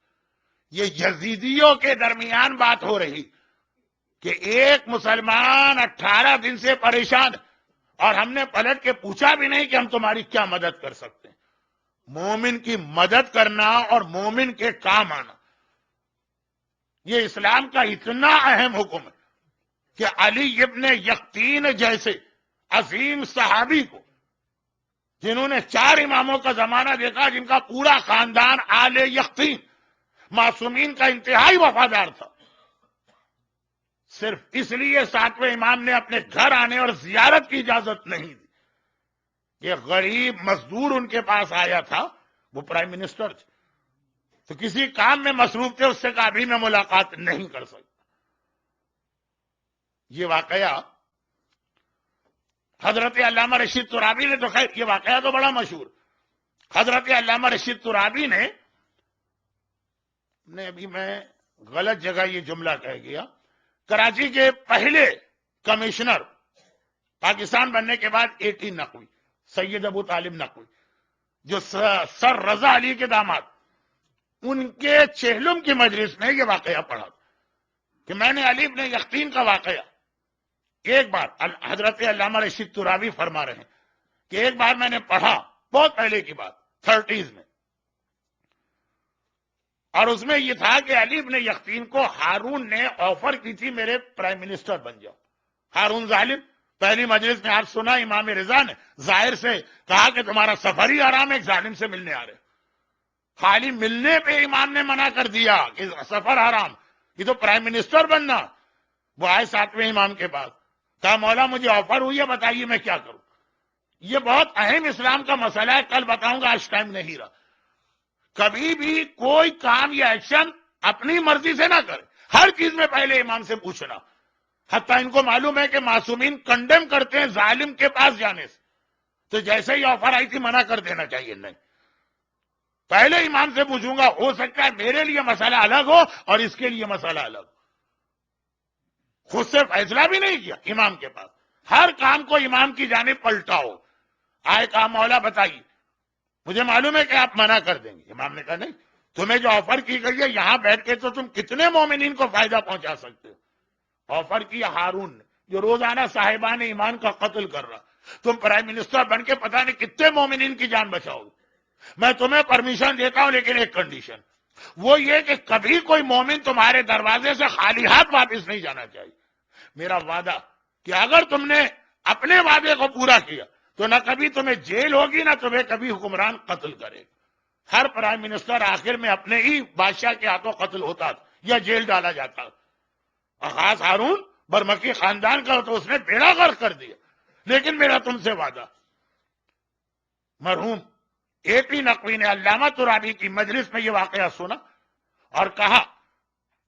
یہ یزیدیوں کے درمیان بات ہو رہی کہ ایک مسلمان 18 دن سے پریشان، اور ہم نے پلٹ کے پوچھا بھی نہیں کہ ہم تمہاری کیا مدد کر سکتے ہیں. مومن کی مدد کرنا اور مومن کے کام آنا، یہ اسلام کا اتنا اہم حکم ہے کہ علی ابن یقطین جیسے عظیم صحابی کو، جنہوں نے 4 اماموں کا زمانہ دیکھا، جن کا پورا خاندان آل یقطین معصومین کا انتہائی وفادار تھا، صرف اس لیے 7ویں امام نے اپنے گھر آنے اور زیارت کی اجازت نہیں دی. یہ غریب مزدور ان کے پاس آیا تھا، وہ پرائم منسٹر تھے، تو کسی کام میں مصروف تھے، اس سے کہا ابھی میں ملاقات نہیں کر سکتا. یہ واقعہ حضرت علامہ رشید ترابی نے، تو خیر یہ واقعہ تو بڑا مشہور، حضرت علامہ رشید ترابی نے ابھی میں غلط جگہ یہ جملہ کہہ گیا، کراچی کے پہلے کمشنر پاکستان بننے کے بعد 18 نقوی سید ابو طالب نقوی، جو سر رضا علی کے داماد، ان کے چہلم کی مجلس میں یہ واقعہ پڑھا کہ میں نے علی ابن یقطین کا واقعہ ایک بار، حضرت علامہ رشید ترابی فرما رہے ہیں کہ ایک بار میں نے پڑھا، بہت پہلے کی بات 30s میں، اور اس میں یہ تھا کہ علی ابن یقطین کو ہارون نے آفر کی تھی میرے پرائم منسٹر بن جاؤ. ہارون ظالم، پہلی مجلس میں آپ سنا امام رضا نے ظاہر سے کہا کہ تمہارا سفر ہی آرام ہے، ایک ظالم سے ملنے آ رہے. خالی ملنے پہ امام نے منع کر دیا کہ سفر حرام، یہ تو پرائم منسٹر بننا. وہ آئے 7ویں امام کے پاس، کہا مولا مجھے آفر ہوئی ہے، بتائیے میں کیا کروں. یہ بہت اہم اسلام کا مسئلہ ہے، کل بتاؤں گا، آج ٹائم نہیں رہا. کبھی بھی کوئی کام یا ایکشن اپنی مرضی سے نہ کرے، ہر چیز میں پہلے امام سے پوچھنا. حتیٰ ان کو معلوم ہے کہ معصومین کنڈیم کرتے ہیں ظالم کے پاس جانے سے، تو جیسے ہی آفر آئی تھی منع کر دینا چاہیے. نہیں، پہلے امام سے پوچھوں گا، ہو سکتا ہے میرے لیے مسئلہ الگ ہو اور اس کے لیے مسئلہ الگ. خود سے فیصلہ بھی نہیں کیا، امام کے پاس ہر کام کو امام کی جانب پلٹاؤ. آئے کہا مولا بتائیے، مجھے معلوم ہے کہ آپ منع کر دیں گے. امام نے کہا نہیں، تمہیں جو آفر کی گئی ہے یہاں بیٹھ کے تو تم کتنے مومنین کو فائدہ پہنچا سکتے ہو. آفر کی ہارون نے، جو روزانہ صاحبان ایمان کا قتل کر رہا. تم پرائم منسٹر بن کے پتہ نہیں کتنے مومنین کی جان بچاؤ. میں تمہیں پرمیشن دیتا ہوں، لیکن ایک کنڈیشن، وہ یہ کہ کبھی کوئی مومن تمہارے دروازے سے خالی ہاتھ واپس نہیں جانا چاہیے. میرا وعدہ کہ اگر تم نے اپنے وعدے کو پورا کیا تو نہ کبھی تمہیں جیل ہوگی، نہ تمہیں کبھی حکمران قتل کرے. ہر پرائم منسٹر آخر میں اپنے ہی بادشاہ کے ہاتھوں قتل ہوتا تھا یا جیل ڈالا جاتا. خاص ہارون برمکی خاندان کا تو اس نے بیڑا غرق کر دیا. لیکن میرا تم سے وعدہ، مرحوم AP نقوی نے علامہ ترابی کی مجلس میں یہ واقعہ سنا اور کہا،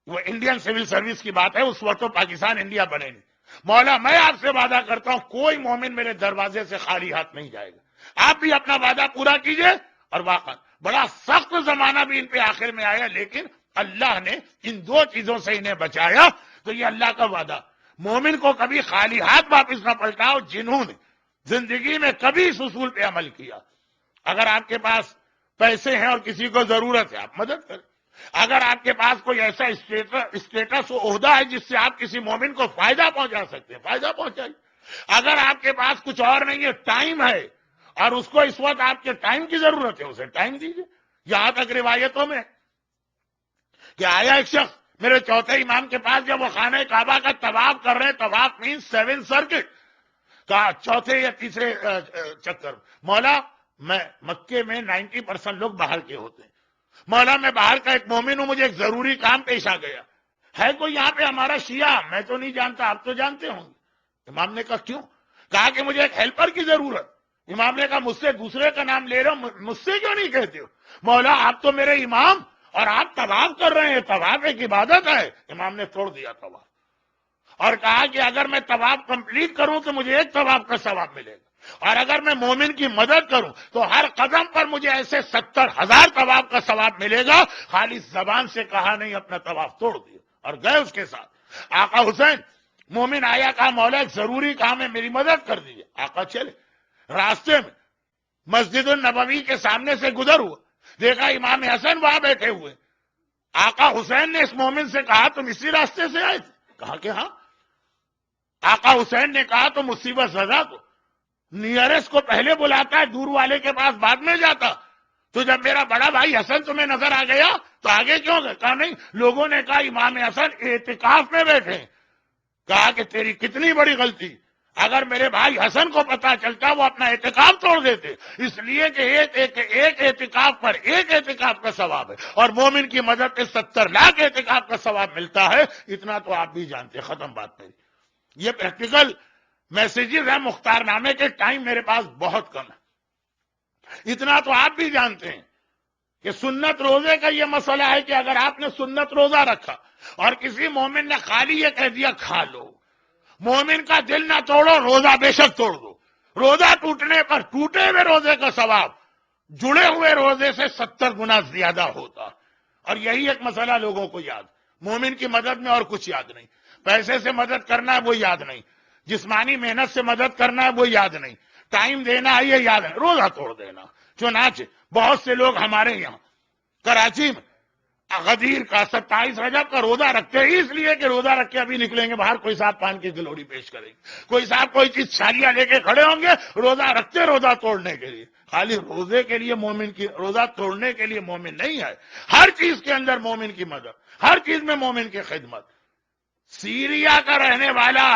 وہ انڈین سول سروس کی بات ہے، اس وقت تو پاکستان انڈیا بنے نہیں. مولا میں آپ سے وعدہ کرتا ہوں کوئی مومن میرے دروازے سے خالی ہاتھ نہیں جائے گا. آپ بھی اپنا وعدہ پورا کیجئے. اور واقعا بڑا سخت زمانہ بھی ان پہ آخر میں آیا، لیکن اللہ نے ان 2 چیزوں سے انہیں بچایا. تو یہ اللہ کا وعدہ. مومن کو کبھی خالی ہاتھ واپس نہ پلٹاؤ. جنہوں نے زندگی میں کبھی اس اصول پہ عمل کیا, اگر آپ کے پاس پیسے ہیں اور کسی کو ضرورت ہے آپ مدد کریں. اگر آپ کے پاس کوئی ایسا اسٹیٹس و عہدہ ہے جس سے آپ کسی مومن کو فائدہ پہنچا سکتے ہیں, فائدہ پہنچائیے. اگر آپ کے پاس کچھ اور نہیں ہے, ٹائم ہے, اور اس کو اس وقت آپ کے ٹائم کی ضرورت ہے, اسے ٹائم دیجیے. یہاں تک روایتوں میں کہ آیا ایک شخص میرے چوتھے امام کے پاس, جب وہ خانہ کعبہ کا طواف کر رہے ہیں, طواف مینس 7 سرکٹ کا چوتھے یا تیسرے چکر, مولا میں مکے میں 90% لوگ باہر کے ہوتے ہیں, مولا میں باہر کا ایک مومن ہوں, مجھے ایک ضروری کام پیش آ گیا, ہے کوئی یہاں پہ ہمارا شیعہ؟ میں تو نہیں جانتا, آپ تو جانتے ہوں گے. امام نے کہا کیوں؟ کہا کہ مجھے ایک ہیلپر کی ضرورت. امام نے کہا مجھ سے دوسرے کا نام لے رہے ہو, مجھ سے کیوں نہیں کہتے ہو؟ مولا آپ تو میرے امام اور آپ طواف کر رہے ہیں, طواف ایک عبادت ہے. امام نے توڑ دیا طواف اور کہا کہ اگر میں طواف کمپلیٹ کروں تو مجھے ایک طواف کا ثواب ملے گا, اور اگر میں مومن کی مدد کروں تو ہر قدم پر مجھے ایسے 70,000 طواف کا ثواب ملے گا. خالی زبان سے کہا نہیں, اپنا طواف توڑ دیا اور گئے اس کے ساتھ. آقا حسین مومن آیا, کہا مولا ایک ضروری کام ہے, میری مدد کر دیجیے. آقا چلے, راستے میں مسجد النبوی کے سامنے سے گزر ہوا, دیکھا امام حسن وہاں بیٹھے ہوئے. آقا حسین نے اس مومن سے کہا تم اسی راستے سے آئے تھے؟ کہا کہ ہاں. آقا حسین نے کہا تو مصیبت زدہ کو نیئرسٹ کو پہلے بلاتا ہے, دور والے کے پاس بعد میں جاتا. تو جب میرا بڑا بھائی حسن تمہیں نظر آ گیا تو آگے کیوں گئے؟ کہا نہیں, لوگوں نے کہا امام حسن اعتکاف میں بیٹھے. کہا کہ تیری کتنی بڑی غلطی, اگر میرے بھائی حسن کو پتا چلتا وہ اپنا اعتکاف توڑ دیتے, اس لیے کہ ایک اعتکاف پر ایک اعتکاف کا ثواب ہے, اور مومن کی مدد پہ 70 لاکھ اعتکاف کا ثواب ملتا ہے. اتنا تو آپ بھی جانتے. ختم بات میری. یہ پریکٹیکل میسیجز ہیں مختار نامے کے, ٹائم میرے پاس بہت کم ہے. اتنا تو آپ بھی جانتے ہیں کہ سنت روزے کا یہ مسئلہ ہے کہ اگر آپ نے سنت روزہ رکھا اور کسی مومن نے خالی یہ کہہ دیا کھا لو, مومن کا دل نہ توڑو, روزہ بے شک توڑ دو. روزہ ٹوٹنے پر ٹوٹے ہوئے روزے کا ثواب جڑے ہوئے روزے سے 70 گنا زیادہ ہوتا. اور یہی ایک مسئلہ لوگوں کو یاد, مومن کی مدد میں اور کچھ یاد نہیں. پیسے سے مدد کرنا ہے وہ یاد نہیں, جسمانی محنت سے مدد کرنا ہے وہ یاد نہیں, ٹائم دینا ہے یہ یاد ہے, روزہ توڑ دینا. چنانچہ بہت سے لوگ ہمارے یہاں کراچی میں غدیر کا 27 رجب کا روزہ رکھتے ہیں, اس لیے کہ روزہ رکھ کے ابھی نکلیں گے باہر, کوئی صاحب پان کی گلوڑی پیش کریں گے, کوئی صاحب کوئی چیز چھالیاں لے کے کھڑے ہوں گے, روزہ رکھتے روزہ توڑنے کے لیے. خالی روزے کے لیے مومن کی, روزہ توڑنے کے لیے مومن نہیں ہے. ہر چیز کے اندر مومن کی مدد, ہر چیز میں مومن کی خدمت. سیریا کا رہنے والا,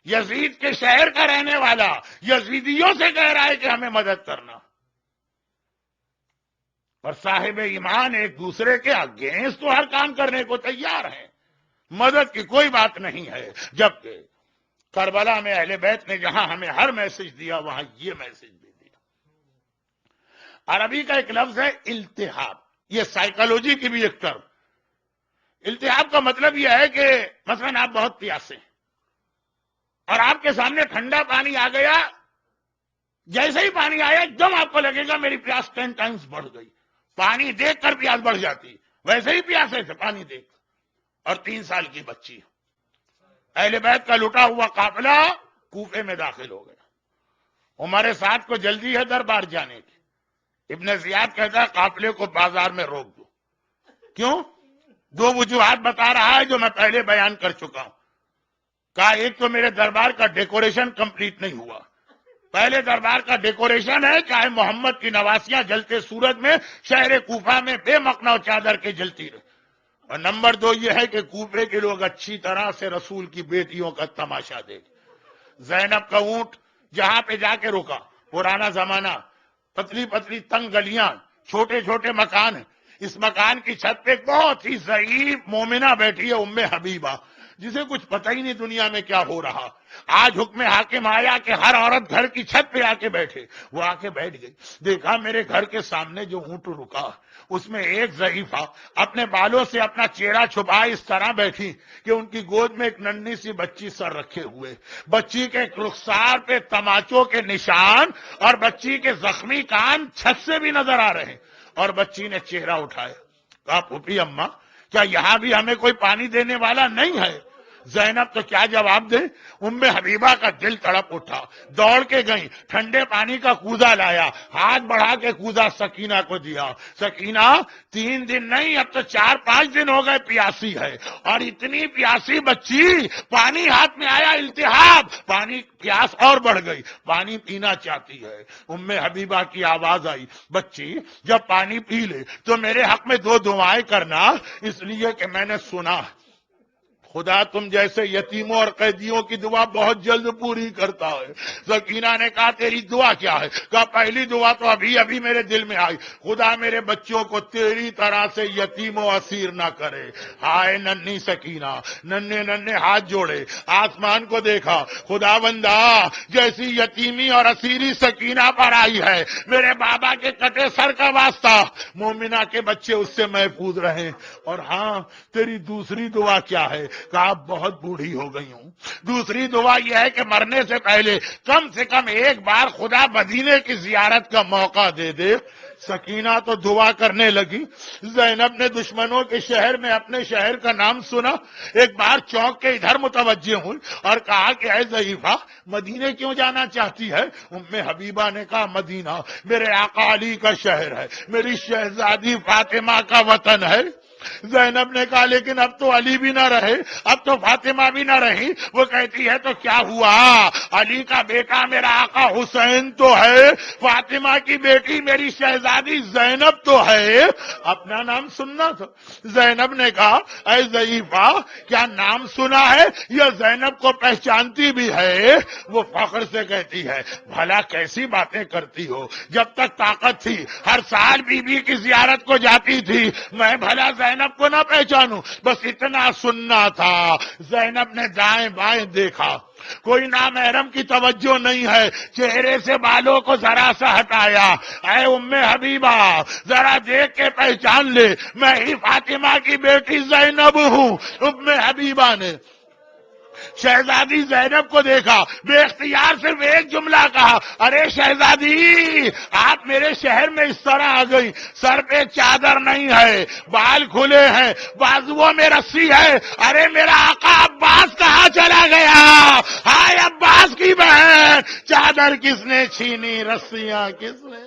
یزید کے شہر کا رہنے والا, یزیدیوں سے کہہ رہا ہے کہ ہمیں مدد کرنا, اور صاحب ایمان ایک دوسرے کے اگینسٹ تو ہر کام کرنے کو تیار ہیں. مدد کی کوئی بات نہیں ہے. جبکہ کربلا میں اہل بیت نے جہاں ہمیں ہر میسج دیا وہاں یہ میسج بھی دیا. عربی کا ایک لفظ ہے التحاب, یہ سائیکالوجی کی بھی ایک ٹرم. التحاب کا مطلب یہ ہے کہ مثلا آپ بہت پیاسے ہیں اور آپ کے سامنے ٹھنڈا پانی آ گیا, جیسے ہی پانی آیا ایک دم آپ کو لگے گا میری پیاس 10 ٹائمز بڑھ گئی. پانی دیکھ کر پیاس بڑھ جاتی, ویسے ہی پیاسے تھے پانی دیکھ کر. اور 3 سال کی بچی, اہل بیت کا لٹا ہوا قافلہ کوفے میں داخل ہو گیا. عمر سعد کو جلدی ہے دربار جانے کی. ابن زیاد کہتا ہے قافلے کو بازار میں روک دو. کیوں؟ 2 وجوہات بتا رہا ہے جو میں پہلے بیان کر چکا ہوں. کہا ایک تو میرے دربار کا ڈیکوریشن کمپلیٹ نہیں ہوا. پہلے دربار کا ڈیکوریشن ہے چاہے محمد کی نواسیاں جلتے سورج میں شہر کوفہ میں بے مقنا چادر کے جلتی رہے. اور نمبر 2 یہ ہے کہ کوفے کے لوگ اچھی طرح سے رسول کی بیٹیوں کا تماشا دیکھیں. زینب کا اونٹ جہاں پہ جا کے رکا, پرانا زمانہ, پتلی پتلی تنگ گلیاں, چھوٹے چھوٹے مکان ہیں. اس مکان کی چھت پہ بہت ہی ضعیف مومنہ بیٹھی ہے, ام حبیبہ, جسے کچھ پتہ ہی نہیں دنیا میں کیا ہو رہا. آج حکم حاکم آیا کہ ہر عورت گھر کی چھت پہ آ کے بیٹھے. وہ آ کے بیٹھ گئی. دیکھا میرے گھر کے سامنے جو اونٹ رکا اس میں ایک ضعیفہ اپنے بالوں سے اپنا چہرہ چھپا اس طرح بیٹھی کہ ان کی گود میں ایک ننھی سی بچی سر رکھے ہوئے. بچی کے رخسار پہ تماچوں کے نشان اور بچی کے زخمی کان چھت سے بھی نظر آ رہے ہیں. اور بچی نے چہرہ اٹھایا. کہا پھوپھی اماں کیا یہاں بھی ہمیں کوئی پانی دینے والا نہیں ہے؟ زینب تو کیا جواب دے؟ ام حبیبہ کا دل تڑپ اٹھا، دوڑ کے گئی، ٹھنڈے پانی کا کوزہ لایا، ہاتھ بڑھا کے کوزہ سکینہ کو دیا۔ سکینہ 3 دن نہیں، اب تو 4-5 دن ہو گئے پیاسی ہے، اور اتنی پیاسی بچی، پانی ہاتھ میں آیا، التہاب، پانی، پیاس اور بڑھ گئی، پانی پینا چاہتی ہے۔ ام حبیبہ کی آواز آئی، بچی جب پانی پی لے تو میرے حق میں 2 دعائیں کرنا، اس لیے کہ میں نے سنا خدا تم جیسے یتیموں اور قیدیوں کی دعا بہت جلد پوری کرتا ہے۔ سکینہ نے کہا تیری دعا کیا ہے؟ کہا پہلی دعا تو ابھی میرے دل میں آئی، خدا میرے بچوں کو تیری طرح سے یتیم و اسیر نہ کرے۔ ہائے ننھی سکینہ، ننھے ہاتھ جوڑے، آسمان کو دیکھا، خدا بندہ جیسی یتیمی اور اسیری سکینہ پر آئی ہے، میرے بابا کے کٹے سر کا واسطہ مومنہ کے بچے اس سے محفوظ رہیں۔ اور ہاں تیری دوسری دعا کیا ہے؟ کہا بہت بوڑھی ہو گئی ہوں، دوسری دعا یہ ہے کہ مرنے سے پہلے کم سے کم ایک بار خدا مدینے کی زیارت کا موقع دے دے۔ سکینہ تو دعا کرنے لگی، زینب نے دشمنوں کے شہر میں اپنے شہر کا نام سنا، ایک بار چونک کے ادھر متوجہ ہوئی اور کہا کہ اے ضعیفہ مدینے کیوں جانا چاہتی ہے؟ ام حبیبہ نے کہا مدینہ میرے آقا علی کا شہر ہے، میری شہزادی فاطمہ کا وطن ہے۔ زینب نے کہا لیکن اب تو علی بھی نہ رہے، اب تو فاطمہ بھی نہ رہی۔ وہ کہتی ہے تو کیا ہوا؟ علی کا بیٹا میرا آقا حسین تو ہے، فاطمہ کی بیٹی میری شہزادی زینب تو ہے، اپنا نام سننا تھا۔ زینب نے کہا اے ضعیفہ کیا نام سنا ہے یا زینب کو پہچانتی بھی ہے؟ وہ فخر سے کہتی ہے بھلا کیسی باتیں کرتی ہو، جب تک طاقت تھی ہر سال بی بی کی زیارت کو جاتی تھی، میں بھلا زینب کو نہ پہچانوں؟ بس اتنا سننا تھا۔ زینب نے دائیں بائیں دیکھا، کوئی نامحرم کی توجہ نہیں ہے، چہرے سے بالوں کو ذرا سا ہٹایا، اے ام حبیبہ ذرا دیکھ کے پہچان لے، میں ہی فاطمہ کی بیٹی زینب ہوں۔ ام حبیبہ نے شہزادی زینب کو دیکھا، بے اختیار صرف ایک جملہ کہا، ارے شہزادی آپ میرے شہر میں اس طرح آ گئی، سر پہ چادر نہیں ہے، بال کھلے ہیں، بازوؤں میں رسی ہے، ارے میرا آقا عباس کہاں چلا گیا؟ ہائے عباس کی بہن، چادر کس نے چھینی، رسیاں کس نے؟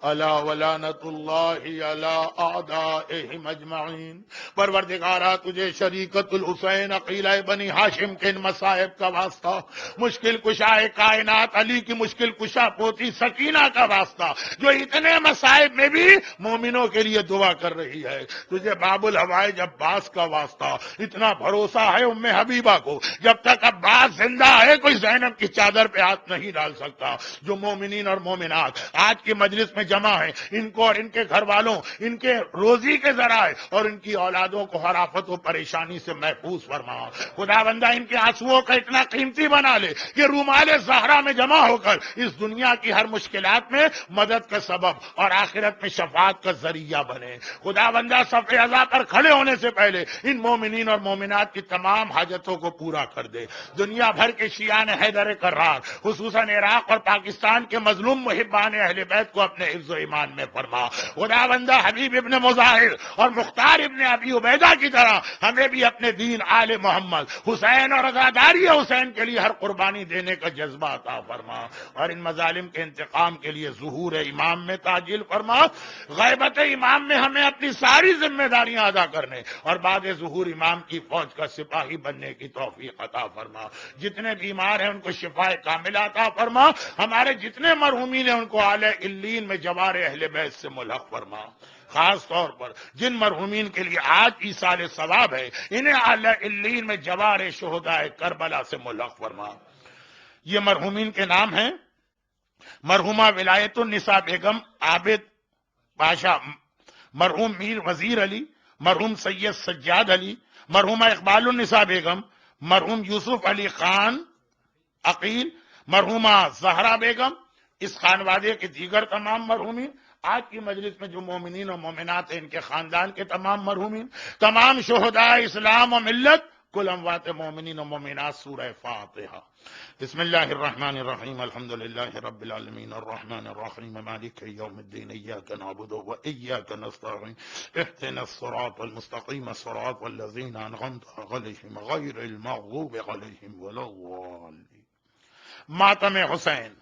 الا ولعنت اللہ علی اعدائہم اجمعین۔ پروردگارا تجھے شریکت الحسین عقیلہ بنی ہاشم کے ان مصائب کا واسطہ، مشکل کشا کائنات علی کی مشکل کشا پوتی سکینہ کا واسطہ، جو اتنے مصائب میں بھی مومنوں کے لیے دعا کر رہی ہے، تجھے باب الحوائج عباس کا واسطہ، اتنا بھروسہ ہے ام حبیبہ کو، جب تک عباس زندہ ہے کوئی زینب کی چادر پہ ہاتھ نہیں ڈال سکتا۔ جو مومنین اور مومنات آج کی مجلس میں جمع ہیں، ان کو اور ان کے گھر والوں، ان کے روزی کے ذرائع اور ان کی اولادوں کو ہر آفت و پریشانی سے محفوظ فرما۔ خدا بندہ ان کے آنسوؤں کا اتنا قیمتی بنا لے کہ رومال زہرا میں جمع ہو کر اس دنیا کی ہر مشکلات میں مدد کا سبب اور آخرت میں شفاعت کا ذریعہ بنے۔ خدا بندہ صف عزا پر کھڑے ہونے سے پہلے ان مومنین اور مومنات کی تمام حاجتوں کو پورا کر دے۔ دنیا بھر کے شیعان حیدر کرار، خصوصاً عراق اور پاکستان کے مظلوم محبان اہل بیت کو اپنے حفظ و ایمان میں فرما۔ خدا بندہ حبیب ابن مظاہر اور مختار ابن ابی عبیدہ کی طرح ہمیں بھی اپنے دین آل محمد حسین اور عزاداری حسین کے لیے ہر قربانی دینے کا جذبہ عطا فرما، اور ان مظالم کے انتقام کے لیے ظہور امام میں تعجیل فرما۔ غیبت امام میں ہمیں اپنی ساری ذمہ داریاں ادا کرنے اور بعد ظہور امام کی فوج کا سپاہی بننے کی توفیق عطا فرما۔ جتنے بیمار ہیں ان کو شفا کاملہ عطا فرما۔ ہمارے جتنے مرحومین ہیں ان کو اعلی علیین میں جوار اہل بیت سے ملحق فرما۔ خاص طور پر جن مرحومین کے لیے آج ایصال ثواب ہے انہیں اعلی علیین میں جوار شہداء کربلا سے ملحق فرما۔ یہ مرحومین کے نام ہیں: مرحومہ ولایت النساء بیگم عابد پاشا، مرحوم میر وزیر علی، مرحوم سید سجاد علی، مرحومہ اقبال النساء بیگم، مرحوم یوسف علی خان عقیل، مرحومہ زہرا بیگم، اس خانوادے کے دیگر تمام مرحومین، آج کی مجلس میں جو مومنین اور مومنات ہیں ان کے خاندان کے تمام مرحومین، تمام شہداء اسلام و ملت کل اموات مومنین و مومنات سورہ فاتحہ۔ بسم اللہ الرحمن الرحیم الحمد للہ رب العالمین الرحمن الرحیم مالک یوم الدین ایاک نعبد و ایاک نستعین اهدنا الصراط المستقیم صراط الذین انعمت علیہم غیر المغضوب علیہم ولا الضالین۔ ماتم حسین